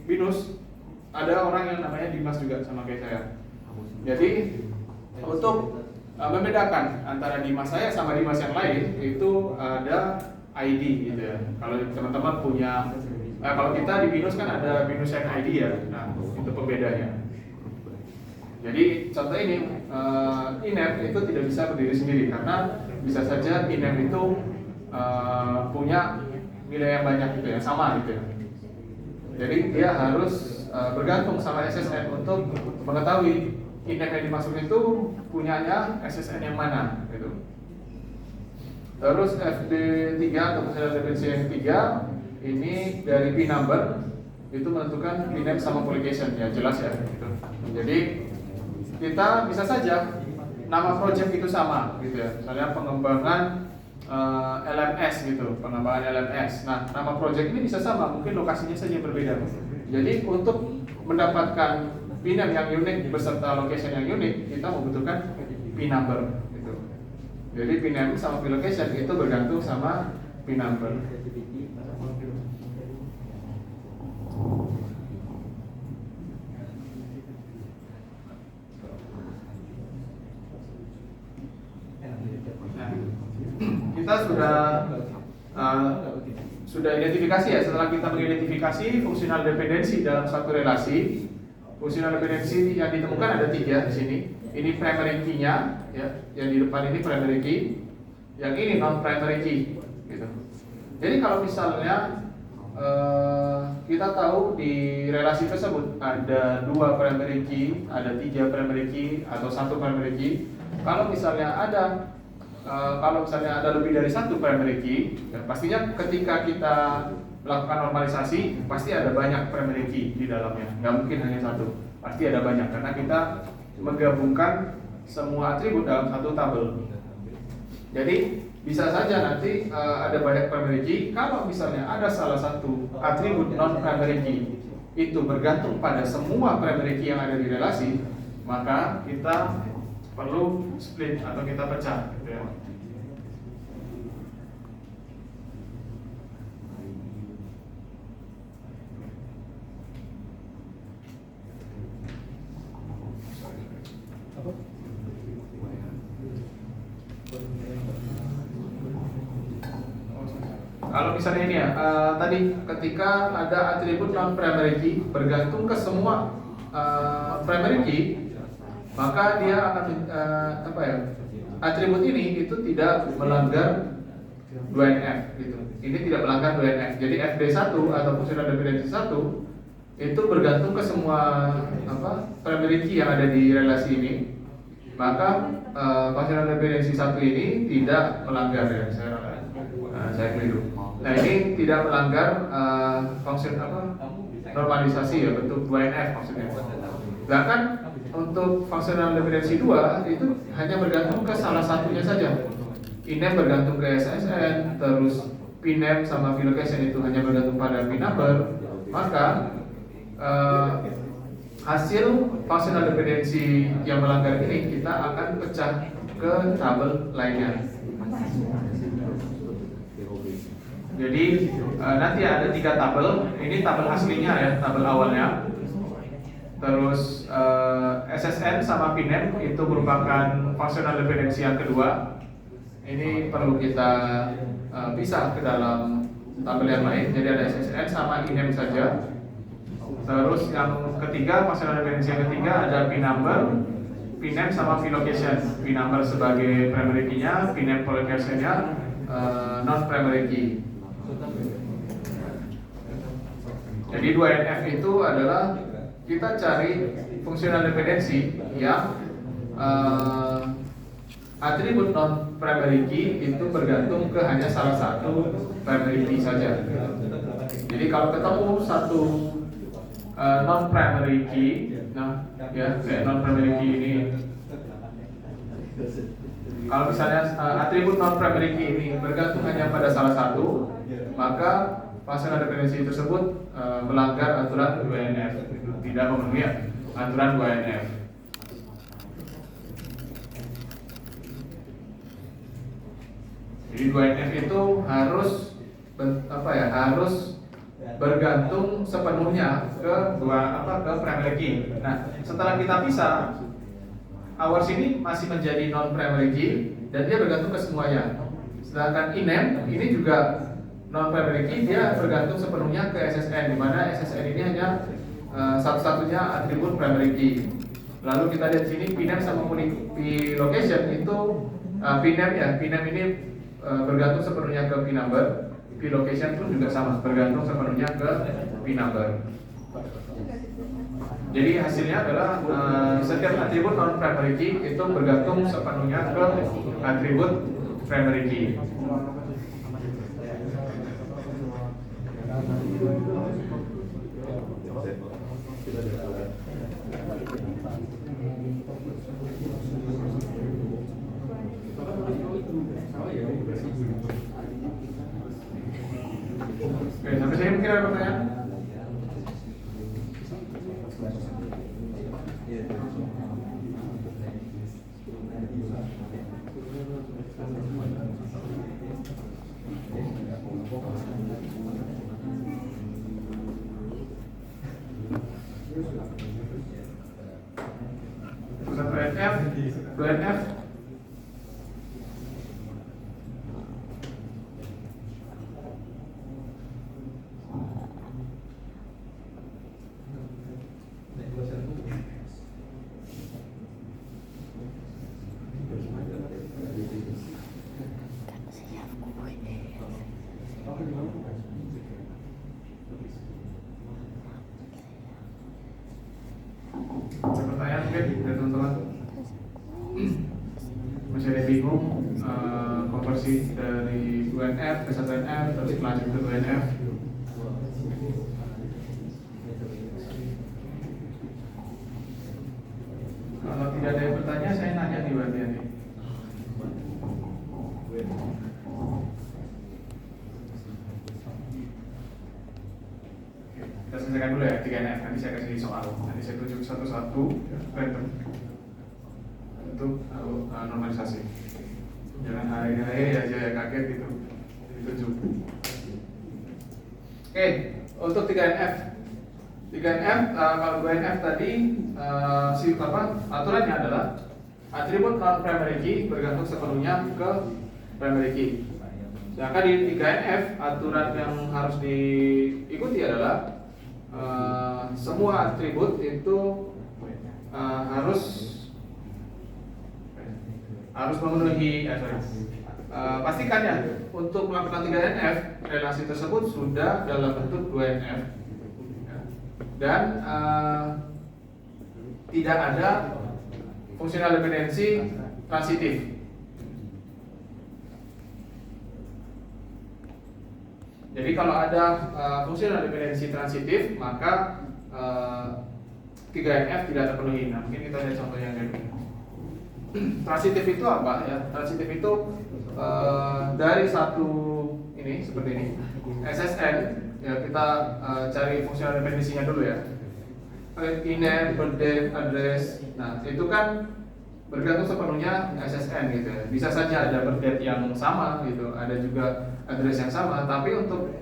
BINUS ada orang yang namanya Dimas juga sama kayak saya. Jadi untuk membedakan antara Dimas saya sama Dimas yang lain itu ada ID gitu ya. Kalau teman-teman punya kalau kita di BINUS kan ada BINUS yang ID ya. Nah, itu pembedanya. Jadi contoh ini INAME itu tidak bisa berdiri sendiri karena bisa saja INAME itu punya nilai yang banyak gitu ya, sama gitu ya. Jadi dia harus bergantung sama SSN untuk mengetahui INAME yang dimaksud itu punyanya SSN yang mana gitu. Terus FD3 atau fungsional dependensi yang ketiga ini dari P number itu menentukan INAME sama publication ya, jelas ya gitu. Jadi kita bisa saja nama project itu sama gitu ya, misalnya pengembangan LMS gitu, pengembangan LMS. Nah, nama project ini bisa sama, mungkin lokasinya saja berbeda. Jadi untuk mendapatkan PIN yang unik beserta location yang unik, kita membutuhkan PIN number gitu. Jadi PIN sama PIN location itu bergantung sama PIN number. Kita sudah identifikasi ya. Setelah kita mengidentifikasi fungsional dependensi dalam satu relasi, fungsional dependensi yang ditemukan ada 3 di sini. Ini primary key-nya ya, yang di depan ini primary key, yang ini non primary key gitu. Jadi kalau misalnya kita tahu di relasi tersebut ada 2 primary key, ada 3 primary key atau 1 primary key. Kalau misalnya ada lebih dari 1 primary key, ya pastinya ketika kita melakukan normalisasi pasti ada banyak primary key di dalamnya. Nggak mungkin hanya 1, pasti ada banyak karena kita menggabungkan semua atribut dalam satu tabel. Jadi bisa saja nanti ada banyak primary key. Kalau misalnya ada salah satu atribut non primary key itu bergantung pada semua primary key yang ada di relasi, maka kita perlu split atau kita pecah gitu ya. Kalau misalnya ini ya, tadi ketika ada atribut non primary key bergantung ke semua primary key, maka dia akan atribut ini itu tidak melanggar 2NF gitu. Ini tidak melanggar 2NF. Jadi FD1 atau fungsional dependensi 1 itu bergantung ke semua primary key yang ada di relasi ini, maka functional dependency satu ini tidak melanggar ya, saya keliru. Nah, ini tidak melanggar normalisasi ya, bentuk 2NF maksudnya. Bahkan untuk functional dependency 2 itu hanya bergantung ke salah satunya saja. Inem bergantung ke SSN, terus pinem sama vlocation itu hanya bergantung pada p-number, maka hasil functional dependency yang melanggar ini kita akan pecah ke tabel lainnya. Jadi nanti ada 3 tabel. Ini tabel aslinya ya, tabel awalnya. Terus SSN sama pinem itu merupakan functional dependency yang kedua. Ini perlu kita pisah ke dalam tabel yang lain. Jadi ada SSN sama inem saja. Terus yang ketiga, functional dependency yang ketiga ada p-number, pinem sama p-location. P-number sebagai primary key-nya, pinem location-nya non primary key. Jadi 2NF itu adalah kita cari functional dependency yang atribut non primary key itu bergantung ke hanya salah satu primary key saja. Jadi kalau ketemu satu non primary key, nah ya kayak non primary key ini, kalau misalnya atribut non primary key ini bergantung hanya pada salah satu, maka functional dependency tersebut melanggar aturan 2NF, tidak memenuhi aturan 2NF. Jadi 2NF itu harus harus bergantung sepenuhnya ke ke primary key. Nah, setelah kita pisah, hours ini masih menjadi non primary key dan dia bergantung ke semuanya. Sedangkan inem ini juga non primary key, dia bergantung sepenuhnya ke SSN, di mana SSN ini hanya satu-satunya atribut primary key. Lalu kita lihat sini pinem sama p-location itu pinem ini bergantung sepenuhnya ke p-number. P-location pun juga sama, bergantung sepenuhnya ke p-number. Jadi hasilnya adalah setiap atribut non primary key itu bergantung sepenuhnya ke atribut primary key. Oke, sampai sini mungkin ada pertanyaan? Pusat 2NF pertanyaan mungkin dari teman-teman masih ada bingung konversi dari 2NF ke 1NF terus lanjut ke 2NF. Kalau tidak ada yang bertanya, saya nanya nih berarti ya. Kita selesaikan dulu ya 3NF, nanti saya kasih soal, nanti saya tunjuk satu-satu random untuk normalisasi. Jangan hari-hari aja ya kaget gitu ditunjuk. Oke, untuk 3NF kalau 2NF tadi aturannya adalah atribut non primary key bergantung sepenuhnya ke primary key. Sedangkan di 3NF aturan yang harus diikuti adalah semua atribut itu harus memenuhi pastikan ya untuk melakukan 3NF relasi tersebut sudah dalam bentuk 2NF. dan tidak ada fungsional dependensi transitif. Jadi kalau ada fungsional dependensi transitif, maka 3NF tidak terpenuhi. Nah, mungkin kita lihat contoh yang ini. Transitif itu apa ya? Transitif itu dari satu ini seperti ini SSN ya, kita cari fungsional dependensinya dulu ya. Ename, birthdate, address. Nah, itu kan bergantung sepenuhnya SSN gitu ya. Bisa saja ada birthdate yang sama gitu, ada juga address yang sama, tapi untuk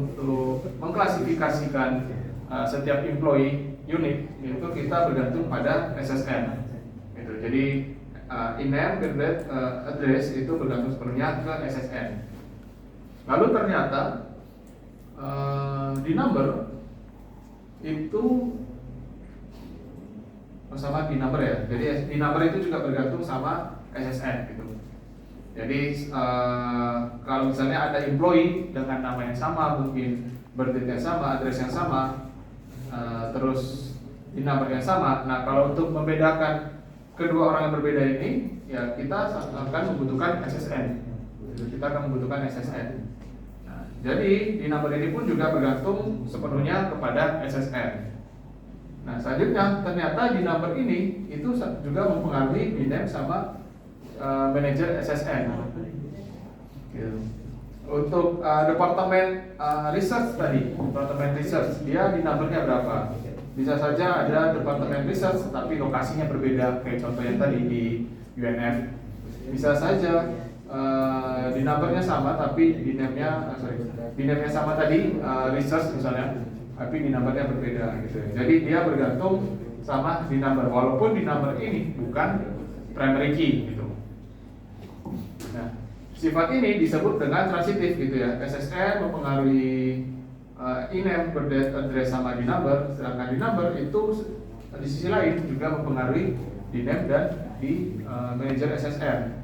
untuk mengklasifikasikan setiap employee unit itu kita bergantung pada SSN gitu. Jadi ename, birthdate, address itu bergantung sepenuhnya ke SSN. Lalu ternyata di number itu sama di number ya. Jadi di number itu juga bergantung sama SSN gitu. Jadi kalau misalnya ada employee dengan nama yang sama, mungkin birthdate yang sama, address yang sama, terus di number yang sama. Nah, kalau untuk membedakan kedua orang yang berbeda ini, ya kita akan membutuhkan SSN. Kita akan membutuhkan SSN. Nah, jadi di number ini pun juga bergantung sepenuhnya kepada SSN. Nah, selanjutnya ternyata di number ini itu juga mempengaruhi ename sama manajer SSN. Untuk departemen research tadi, departemen research dia di numbernya berapa? Bisa saja ada departemen research tapi lokasinya berbeda, kayak contoh yang tadi di UNF. Bisa saja di numbernya sama tapi di name-nya sama tadi research misalnya, tapi di numbernya berbeda gitu. Jadi dia bergantung sama di number, walaupun di number ini bukan primary key gitu. Nah, sifat ini disebut dengan transitif gitu ya. SSN mempengaruhi ename, birthdate, address sama di number, sedangkan di number itu di sisi lain juga mempengaruhi di name dan di manager SSN.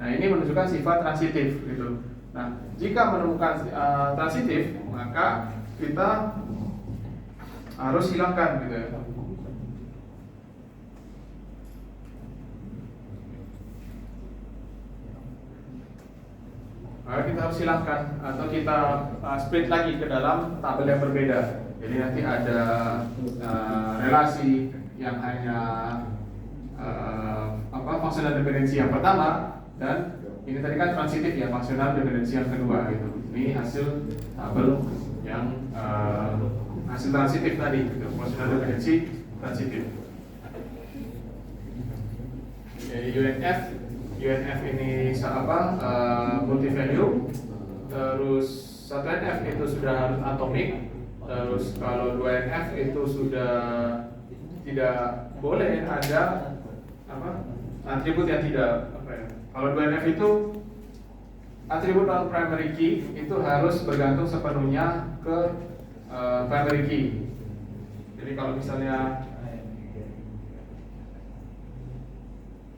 Nah, ini menunjukkan sifat transitif gitu. Nah, jika menemukan transitif, maka kita harus hilangkan gitu ya. Maka kita harus hilangkan atau kita split lagi ke dalam tabel yang berbeda. Jadi nanti ada relasi yang hanya fungsional dependensi yang pertama, dan ini tadi kan transitif ya, fungsional dependensi yang kedua gitu. Ini hasil tabel yang hasil transitif tadi gitu, fungsional dependensi transitif. Jadi UNF ini multi value, terus 1NF itu sudah harus atomik, terus kalau 2NF itu sudah tidak boleh ada atribut yang tidak kalau 2NF itu atribut non primary key itu harus bergantung sepenuhnya ke primary key. Jadi kalau misalnya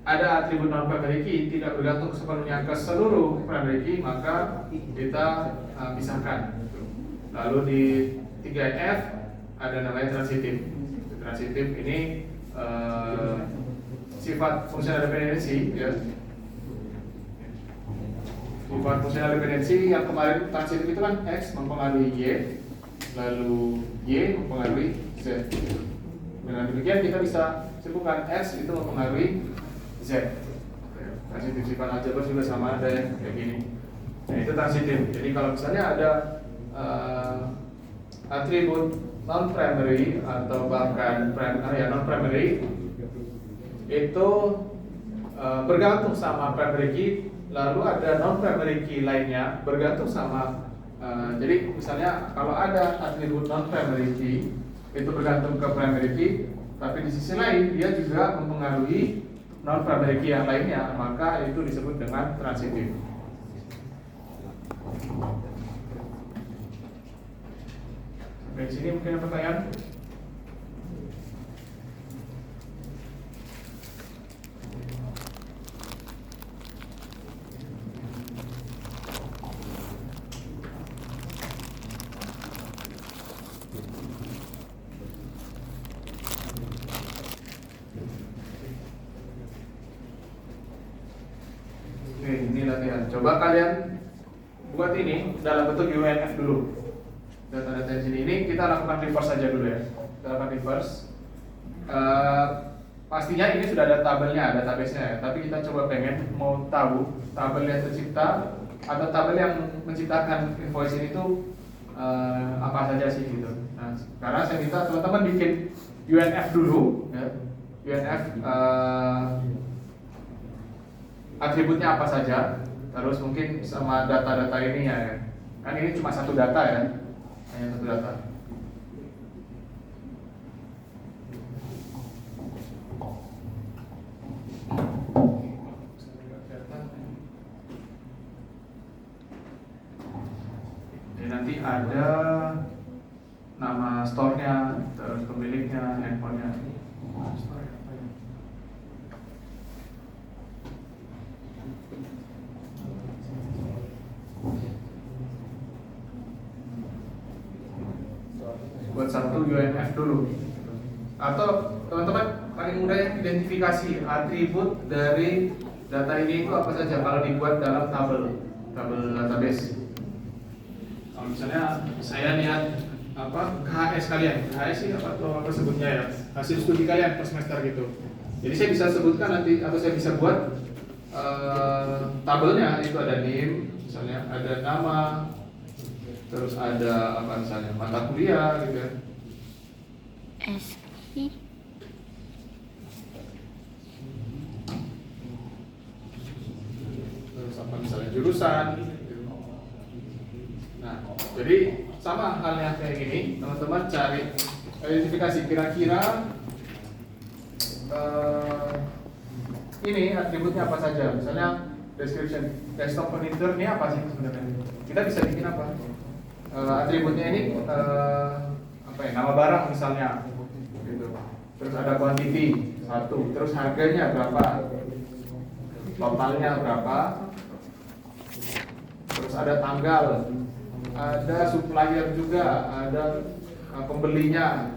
ada atribut non primary key tidak bergantung sepenuhnya ke seluruh primary key, maka kita pisahkan. Lalu di 3NF ada namanya transitif. Transitif ini sifat fungsional dependensi ya. Sifat fungsional dependensi yang kemarin transitif itu kan X mempengaruhi Y, lalu Y mempengaruhi Z. Dengan demikian kita bisa simpulkan X itu mempengaruhi Z. Transitif sifat aljabar juga sama, ada yang kayak gini. Nah, itu transitif. Jadi kalau misalnya ada atribut non primary atau bahkan non primary itu bergantung sama primary key, lalu ada non primary key lainnya bergantung sama jadi misalnya kalau ada atribut non primary key itu bergantung ke primary key, tapi di sisi lain dia juga mempengaruhi non primary key yang lainnya, maka itu disebut dengan transitif. Sampai di sini mungkin ada pertanyaan? latihan. Coba kalian buat ini dalam bentuk UNF dulu. Data-data di sini ini kita lakukan reverse saja dulu ya. Kita lakukan reverse. Pastinya ini sudah ada tabelnya, database-nya ya. Tapi kita coba pengen mau tahu tabel yang tercipta atau tabel yang menciptakan invoice ini tuh apa saja sih gitu. Nah, sekarang saya minta teman-teman bikin UNF dulu ya. UNF atributnya apa saja, terus mungkin sama data-data ini ya. Kan ini cuma satu data ya. Hanya satu data. Nanti ada nama store-nya, terus pemiliknya, handphonenya. Buat satu UNF dulu. Atau teman-teman paling mudah identifikasi atribut dari data ini itu apa saja kalau dibuat dalam tabel database. Kalau misalnya saya lihat apa KHS kalian, KHS sih apa sebutnya ya, hasil studi kalian per semester gitu. Jadi saya bisa sebutkan nanti atau saya bisa buat tabelnya, itu ada NIM, misalnya ada nama, terus ada apa misalnya mata kuliah gitu ya. SI. Terus apa misalnya jurusan. Nah, jadi sama halnya kayak gini, teman-teman cari identifikasi kira-kira ini atributnya apa saja. Misalnya description desktop furniture ini apa sih sebenarnya? Kita bisa bikin apa? Atributnya ini apa ya? Nama barang misalnya, gitu. Terus ada quantity 1, terus harganya berapa, totalnya berapa, terus ada tanggal, ada supplier juga, ada pembelinya.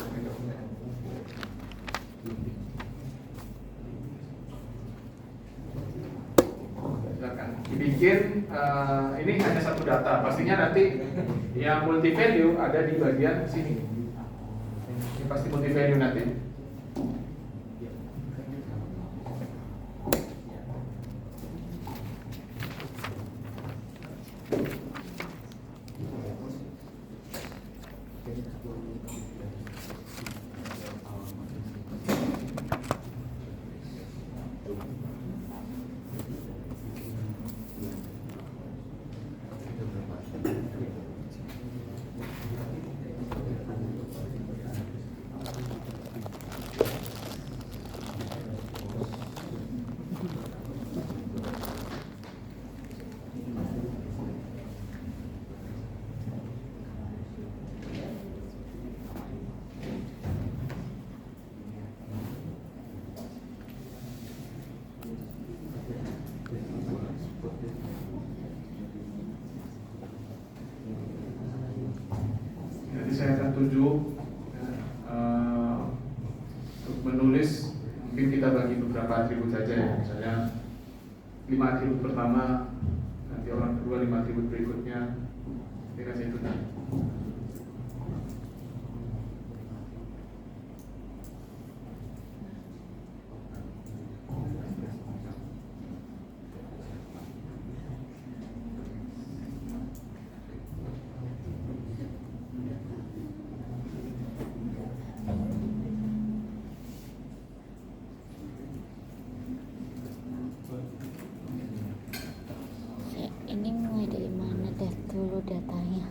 Dibikin ini hanya satu data, pastinya nanti yang multi value ada di bagian sini. Ini pasti multi value nanti. Saya akan tunjuk untuk menulis, mungkin kita bagi beberapa atribut saja ya, misalnya 5 atribut pertama, nanti orang kedua 5 atribut berikutnya, kita kasih itu. Ini mulai dari mana dulu datanya?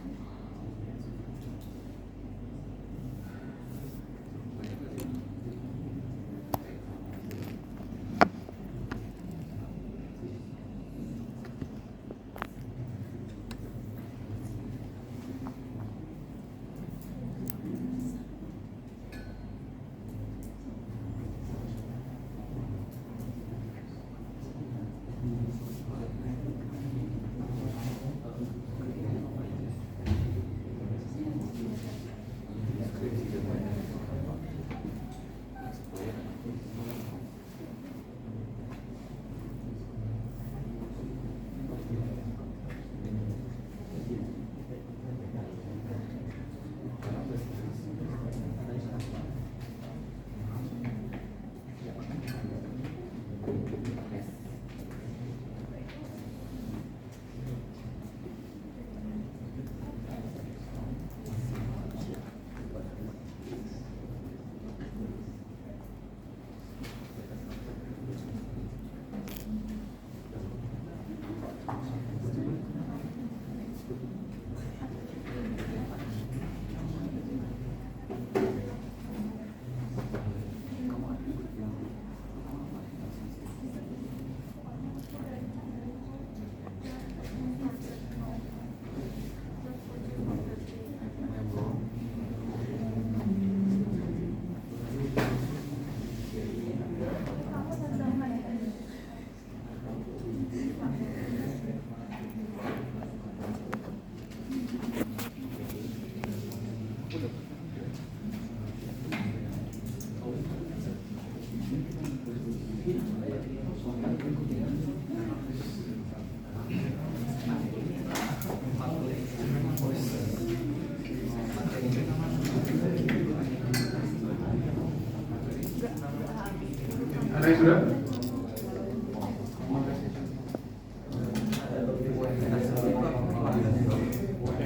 sudah?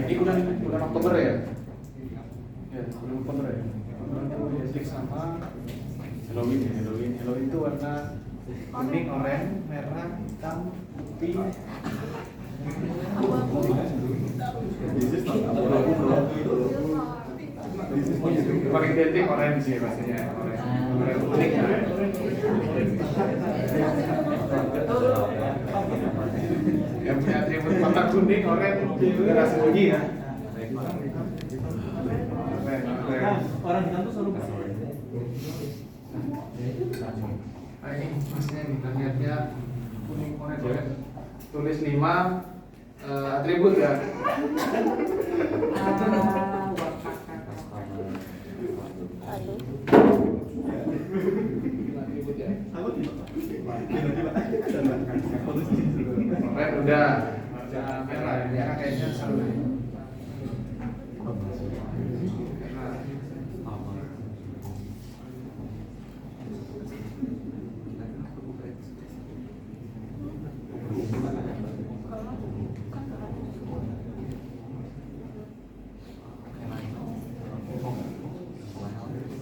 Ini bulan Oktober ya? Ya, bulan Oktober ya. Bulan identik sama Halloween ya. Halloween itu warna kuning, oranye, merah, hitam, putih. Paling identik oranye sih pastinya. Oranye kuning ya. Yang punya atribut warna kuning, oranye itu darah sembunyi ya. Orang hitam tuh selalu Nah ini masnya nih, lihatnya kuning oranye ya. Tulis 5 atribut ya. Atribut ya. Oranye udah. Merah, merah kayaknya seru.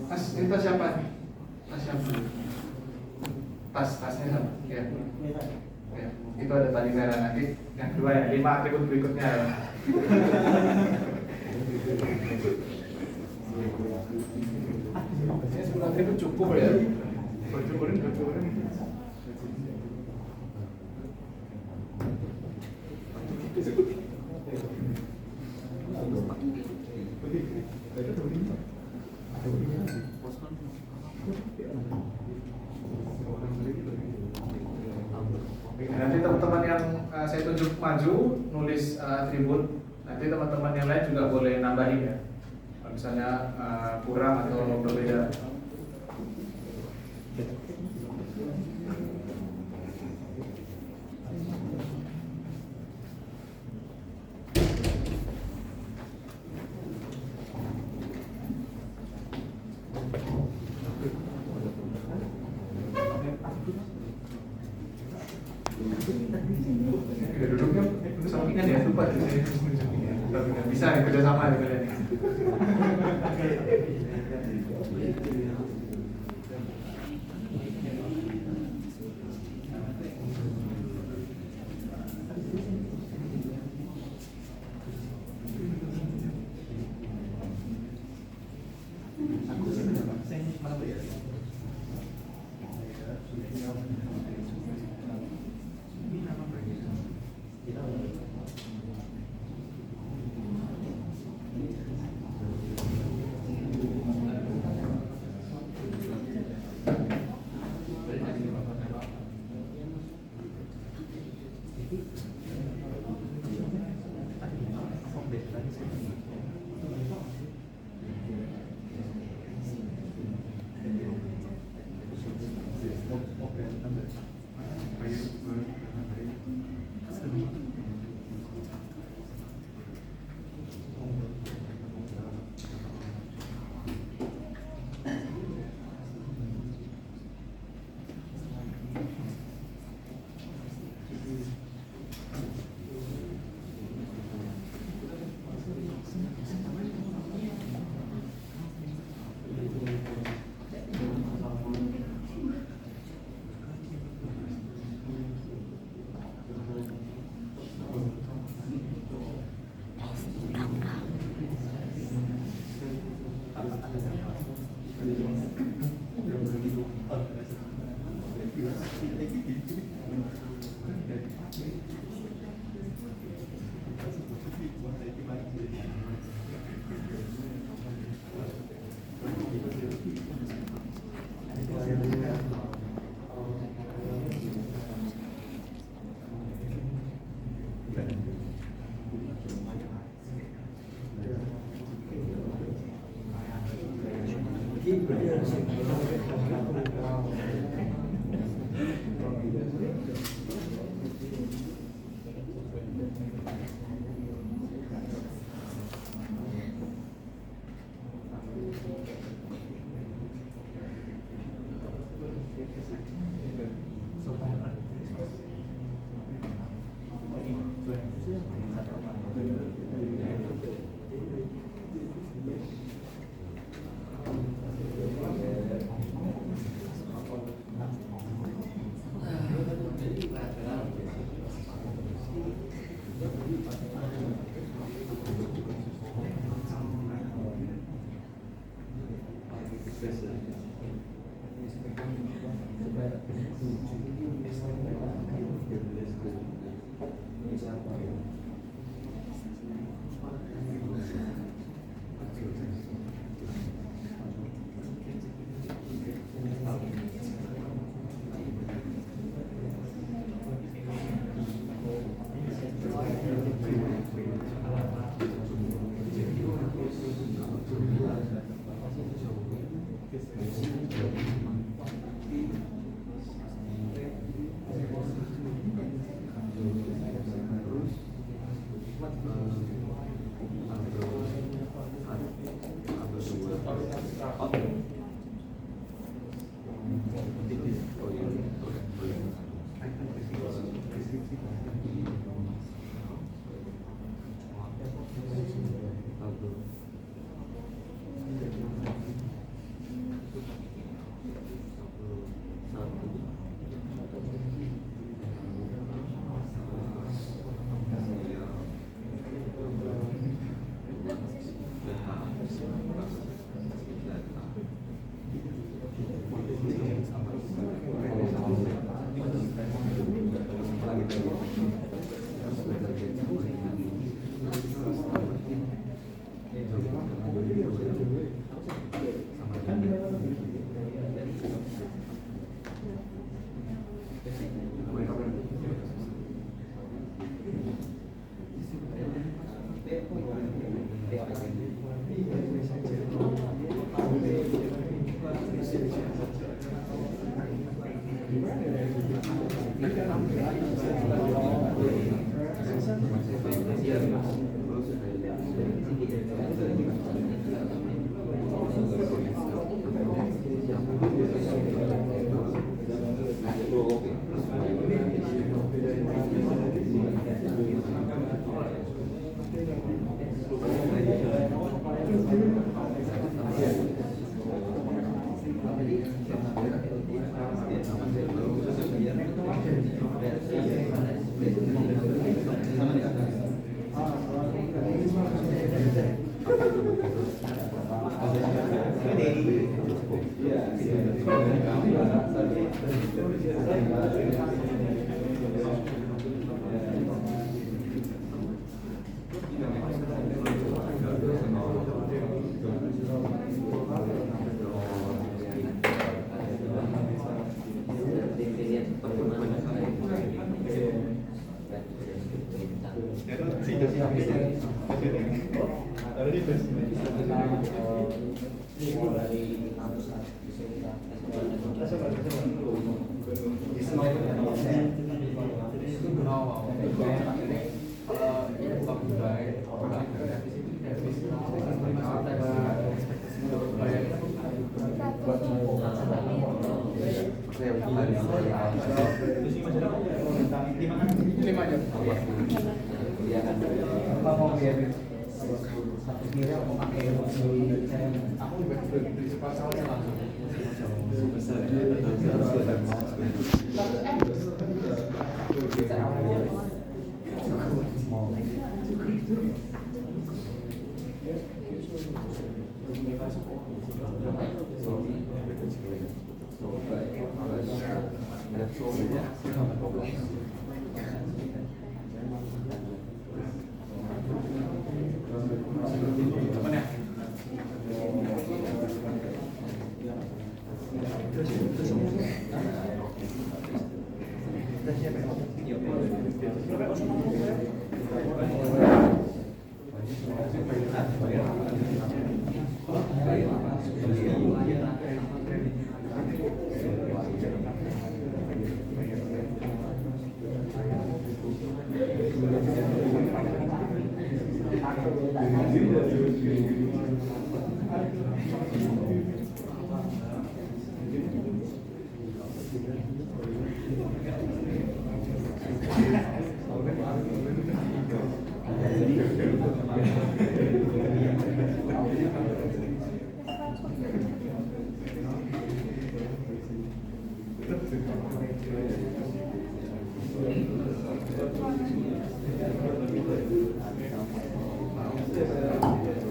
Tas, ini tas siapa? Tas siapa? Tasnya siapa? Ya. Ya. Itu ada tali merah nanti. Yang kedua ya, 5 atribut berikutnya ya. Ini 10 atribut cukup ya. Cukurin. Nanti teman-teman yang saya tunjuk maju nulis atribut, nanti teman-teman yang lain juga boleh nambahin ya. Kalau misalnya kurang atau berbeda. Udah duduknya sampingan ya, lupa bisa nih kerja sama nih kalian.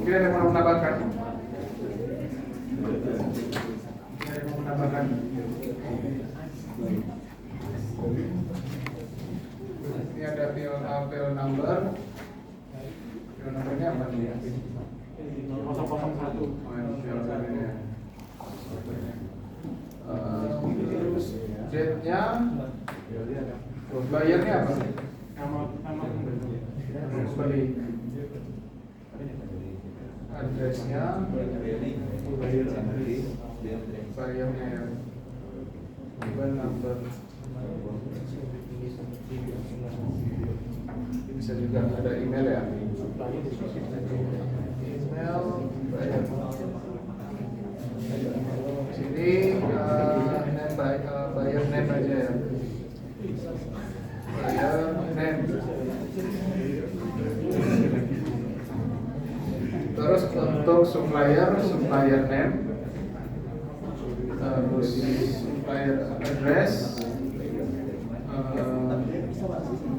Kira ada yang mau menambahkan? Ada yang mau menambahkan? Ini ada PO number. PO numbernya apa nih? 001. Oh, yang PO numbernya. Terus date-nya, bayarnya apa? Nama Beli. Addressnya, bayarnya ya. Mobile number. Bisa juga ada email ya. Email, bayar. Sini bayar name aja ya. Bayar name. Terus untuk supplier name, terus supplier address,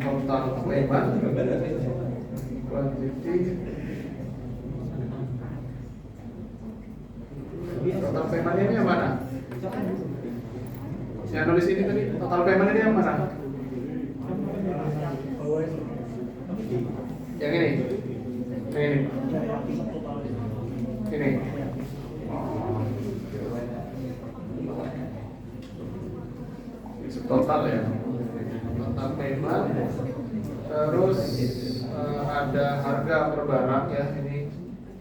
total payment, quantity, total payment ini yang mana? Yang nulis ini tadi total payment ini yang mana? Yang ini. Ini. Total ya. Total payment. Terus ada harga per barang ya, ini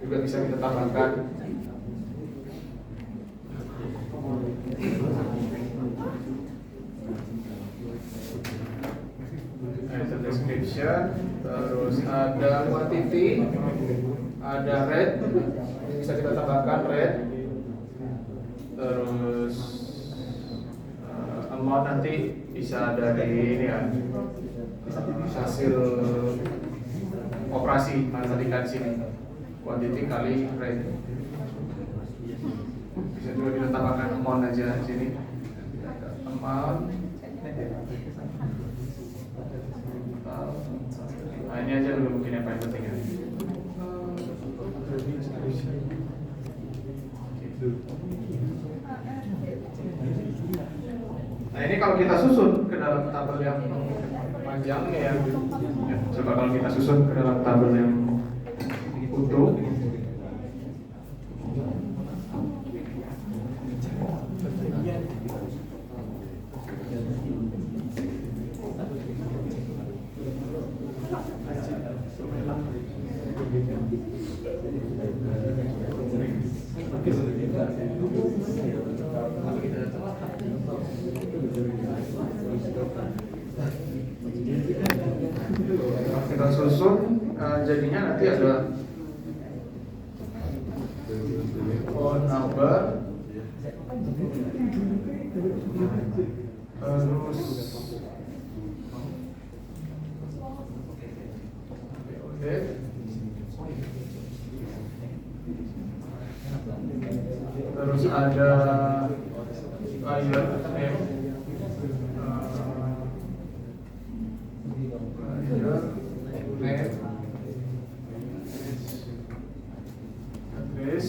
juga bisa kita tambahkan. Description, terus ada quantity, ada rate, bisa kita tambahkan rate, terus amount nanti bisa dari ini ya, hasil operasi nantikan sini, quantity kali rate, bisa juga kita tambahkan amount aja di sini, amount. Nah, ini aja dulu mungkin yang paling penting ya. Nah, ini kalau kita susun ke dalam tabel yang panjang ya, coba kalau kita susun ke dalam tabel yang utuh. tersusun jadinya nanti ada phone number, terus oke, terus ada buyer name, address,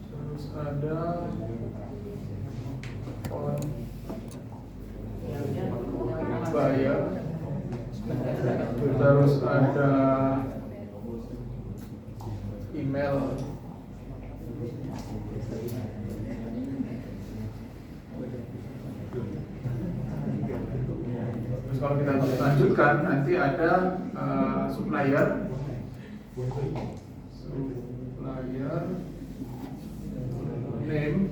terus ada phone buyer, terus ada email, terus kalau kita lanjutkan nanti ada supplier name,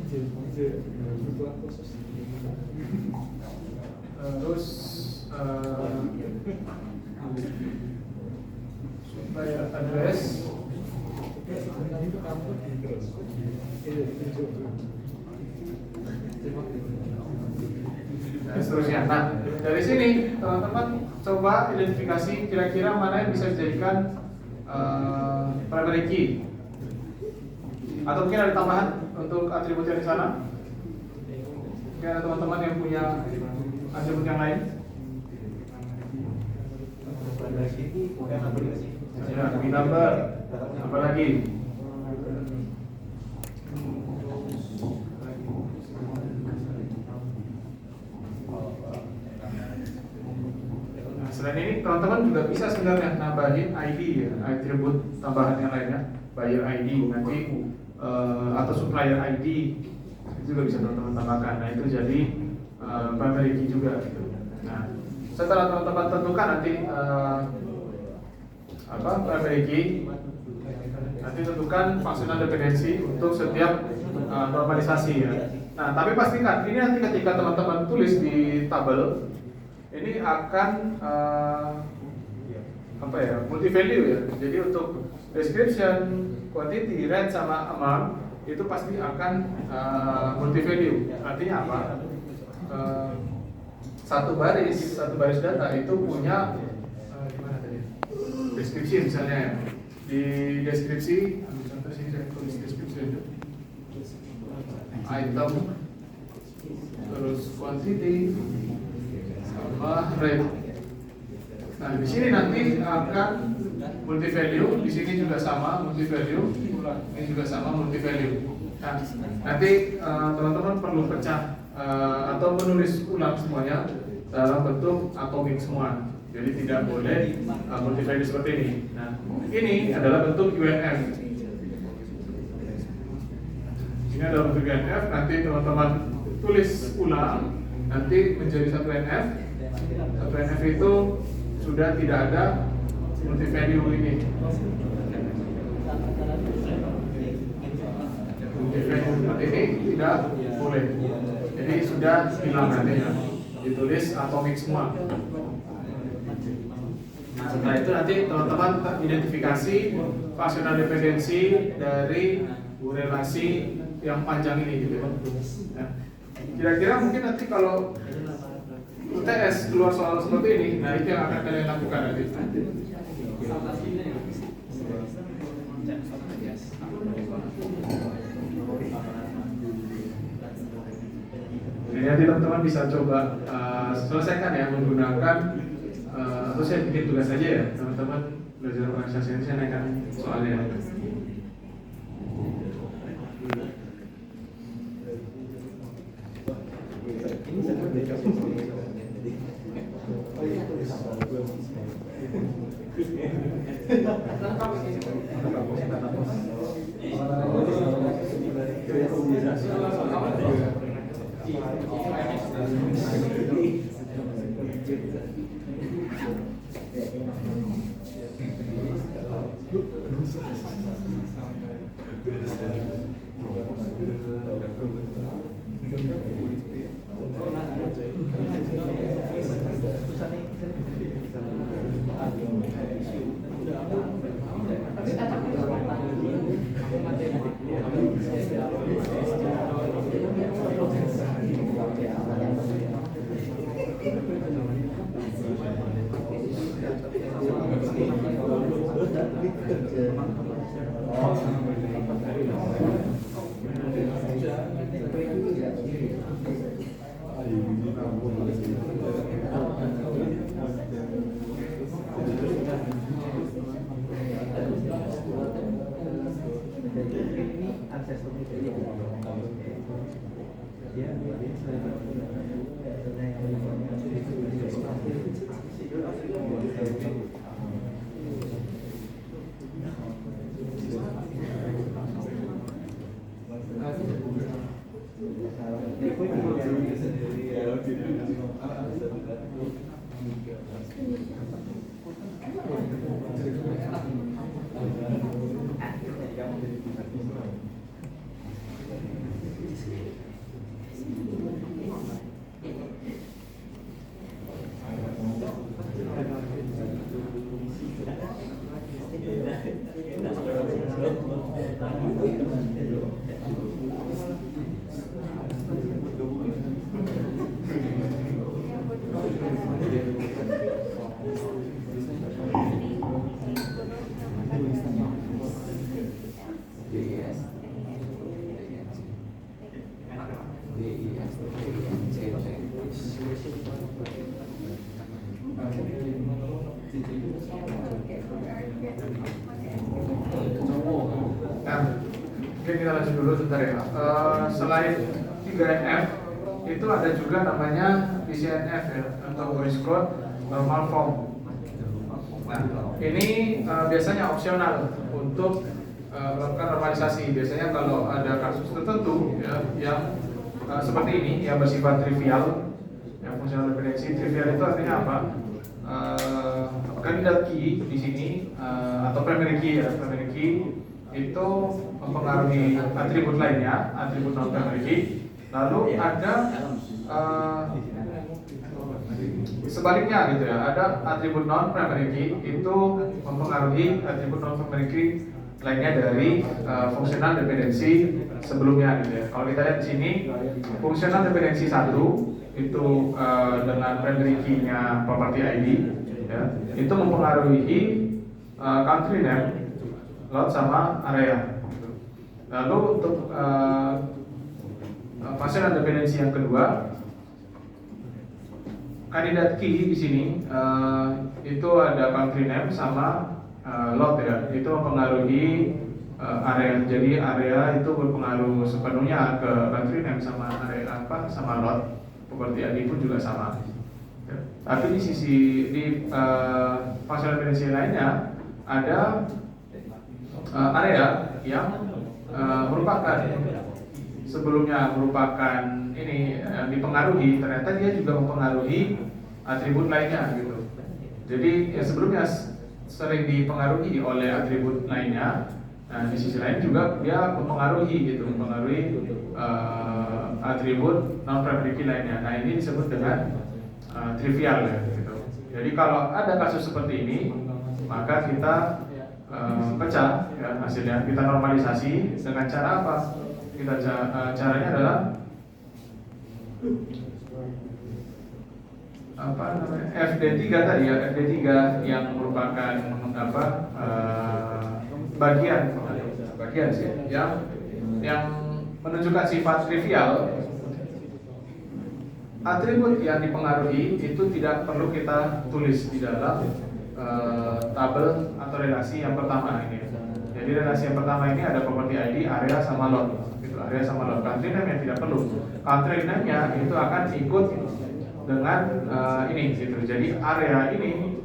terus supplier address, dan seterusnya. Nah, dari sini teman-teman coba identifikasi kira-kira mana yang bisa dijadikan primary key, atau mungkin ada tambahan untuk atribut yang di sana. Mungkin ada teman-teman yang punya atribut yang lain. Ya, key number, apa lagi? Nah, selain ini teman-teman juga bisa sebenarnya nambahin ID ya, atribut tambahan yang lainnya, buyer ID nanti atau supplier ID itu juga bisa teman-teman tambahkan. Nah itu jadi primary key juga gitu. Nah setelah teman-teman tentukan nanti primary key, nanti tentukan functional dependency untuk setiap normalisasi ya. Nah tapi pastikan ini nanti ketika teman-teman tulis di tabel ini akan multi value ya. Jadi untuk description, quantity, range sama amount itu pasti akan multi value. Artinya apa? Satu baris data itu punya deskripsi misalnya ya. Di deskripsi, ambil contoh sini saya tulis deskripsi itu. Item, terus quantity, sama rate. Nah di sini nanti akan multi value, di sini juga sama multi value, ini juga sama multi value. Nah, nanti teman-teman perlu pecah atau menulis ulang semuanya dalam bentuk atomik semua. Jadi tidak boleh multi value seperti ini. Nah, ini adalah bentuk UNF. Ini adalah bentuk UNF. Nanti teman-teman tulis ulang, nanti menjadi satu NF. Satu NF itu sudah tidak ada multi value ini. Multi value seperti ini tidak boleh. Jadi sudah hilang nantinya. Ditulis atomik semua. Nah, setelah itu nanti teman-teman identifikasi functional dependency dari relasi yang panjang ini gitu ya. Nah, kira-kira mungkin nanti kalau UTS keluar soal seperti ini, nah itu yang akan kalian lakukan nanti. Jadi nanti teman-teman bisa coba selesaikan ya menggunakan atau saya bikin tugas aja ya teman-teman belajar organisasi ini, saya naikkan soalnya. Nah, mungkin kita lanjut dulu sebentar ya. Selain 3NF itu ada juga namanya BCNF ya, atau voice code normal form. Nah, ini biasanya opsional untuk melakukan normalisasi. Biasanya kalau ada kasus tertentu ya, yang seperti ini yang bersifat trivial, yang fungsional dependensi. Trivial itu artinya apa? Kandidat key di sini atau primary key ya, primary key itu mempengaruhi atribut lainnya, atribut non primary key. Lalu ada sebaliknya gitu ya, ada atribut non primary key itu mempengaruhi atribut non primary key lainnya dari fungsional dependensi sebelumnya gitu ya. Kalau kita lihat di sini fungsional dependensi 1 itu dengan primary key-nya property ID ya, itu mempengaruhi country name, lot sama area. Lalu untuk fungsional dependensi yang kedua, kandidat key di sini itu ada country name sama lot ya, itu mempengaruhi area. Jadi area itu berpengaruh sepenuhnya ke country name sama area apa sama lot. Property ID pun juga sama. Ya. Tapi di sisi fungsional dependensi lainnya ada area yang merupakan sebelumnya merupakan ini dipengaruhi, ternyata dia juga mempengaruhi atribut lainnya gitu. Jadi ya sebelumnya sering dipengaruhi oleh atribut lainnya. Nah, di sisi lain juga dia mempengaruhi gitu, mempengaruhi atribut non primary key lainnya. Nah, ini disebut dengan trivial ya gitu. Jadi kalau ada kasus seperti ini, maka kita pecah ya hasilnya, kita normalisasi dengan cara apa? Kita caranya adalah apa namanya? FD3 tadi ya, FD3 yang merupakan apa? bagian sih yang menunjukkan sifat trivial. Atribut yang dipengaruhi itu tidak perlu kita tulis di dalam tabel atau relasi yang pertama ini. Jadi relasi yang pertama ini ada property ID, area sama lot. Gitu, area sama lot. Country name yang tidak perlu. Country name-nya itu akan ikut dengan ini gitu. Jadi area ini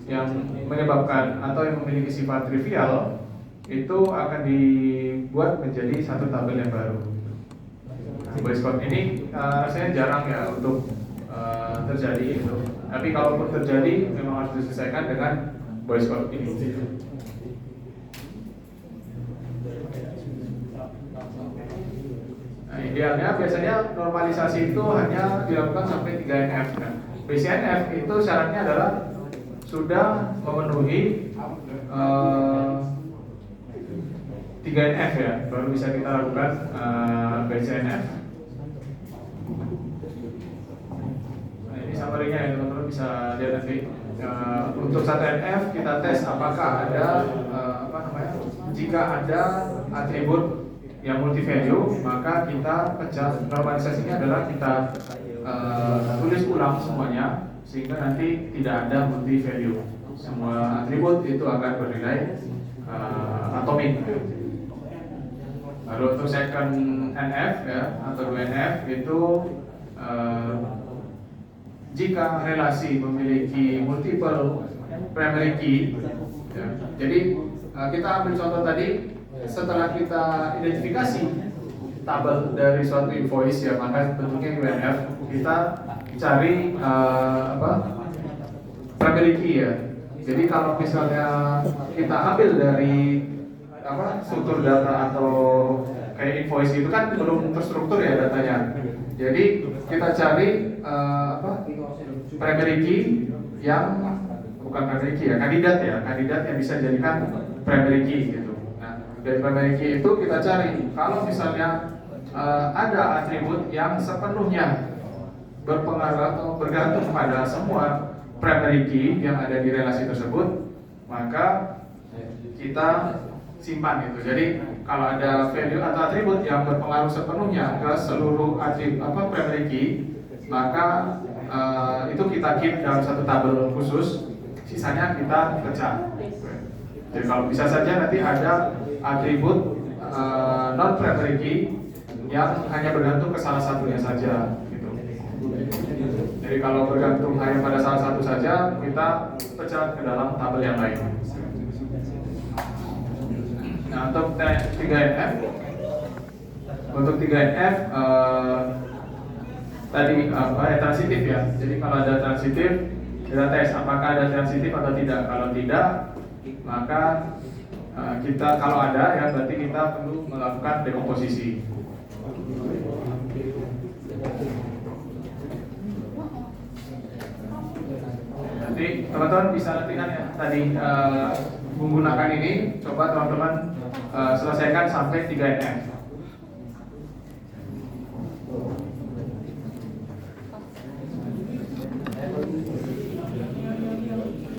yang menyebabkan atau yang memiliki sifat trivial itu akan dibuat menjadi satu tabel yang baru. Voice code ini rasanya jarang ya untuk terjadi itu. Tapi kalaupun terjadi memang harus diselesaikan dengan voice code ini. Nah, idealnya biasanya normalisasi itu hanya dilakukan sampai 3NF. Nah, BCNF itu syaratnya adalah sudah memenuhi 3NF ya, baru bisa kita lakukan BCNF. Nah, ini summary-nya ya teman-teman, bisa lihat nanti. Untuk 1NF kita tes apakah ada jika ada atribut yang multi value, maka kita pecah. Normalisasinya adalah kita tulis ulang semuanya sehingga nanti tidak ada multi value. Semua atribut itu akan bernilai atomik. Lalu untuk second NF ya atau 2NF itu jika relasi memiliki multiple primary key ya. Jadi kita ambil contoh tadi, setelah kita identifikasi tabel dari suatu invoice ya, maka bentuknya UNF, kita cari primary key ya. Jadi kalau misalnya kita ambil dari struktur data atau kayak invoice itu kan belum terstruktur ya datanya. Jadi kita cari primary key yang bukan primary key ya, kandidat yang bisa jadikan primary key gitu. Nah, dari primary key itu kita cari kalau misalnya ada atribut yang sepenuhnya berpengaruh atau bergantung pada semua primary key yang ada di relasi tersebut, maka kita simpan itu. Jadi kalau ada value atau atribut yang berpengaruh sepenuhnya ke seluruh atribut primary key, maka itu kita keep dalam satu tabel khusus, sisanya kita pecah. Jadi kalau bisa saja nanti ada atribut non primary key yang hanya bergantung ke salah satunya saja gitu. Jadi kalau bergantung hanya pada salah satu saja, kita pecah ke dalam tabel yang lain. Nah, untuk 3NF, untuk 3NF tadi transitif ya. Jadi kalau ada transitif, kita tes apakah ada transitif atau tidak. Kalau tidak, maka kita kalau ada ya berarti kita perlu melakukan dekomposisi. Nanti teman-teman bisa latihan ya tadi menggunakan ini. Coba teman-teman selesaikan sampai 3NF.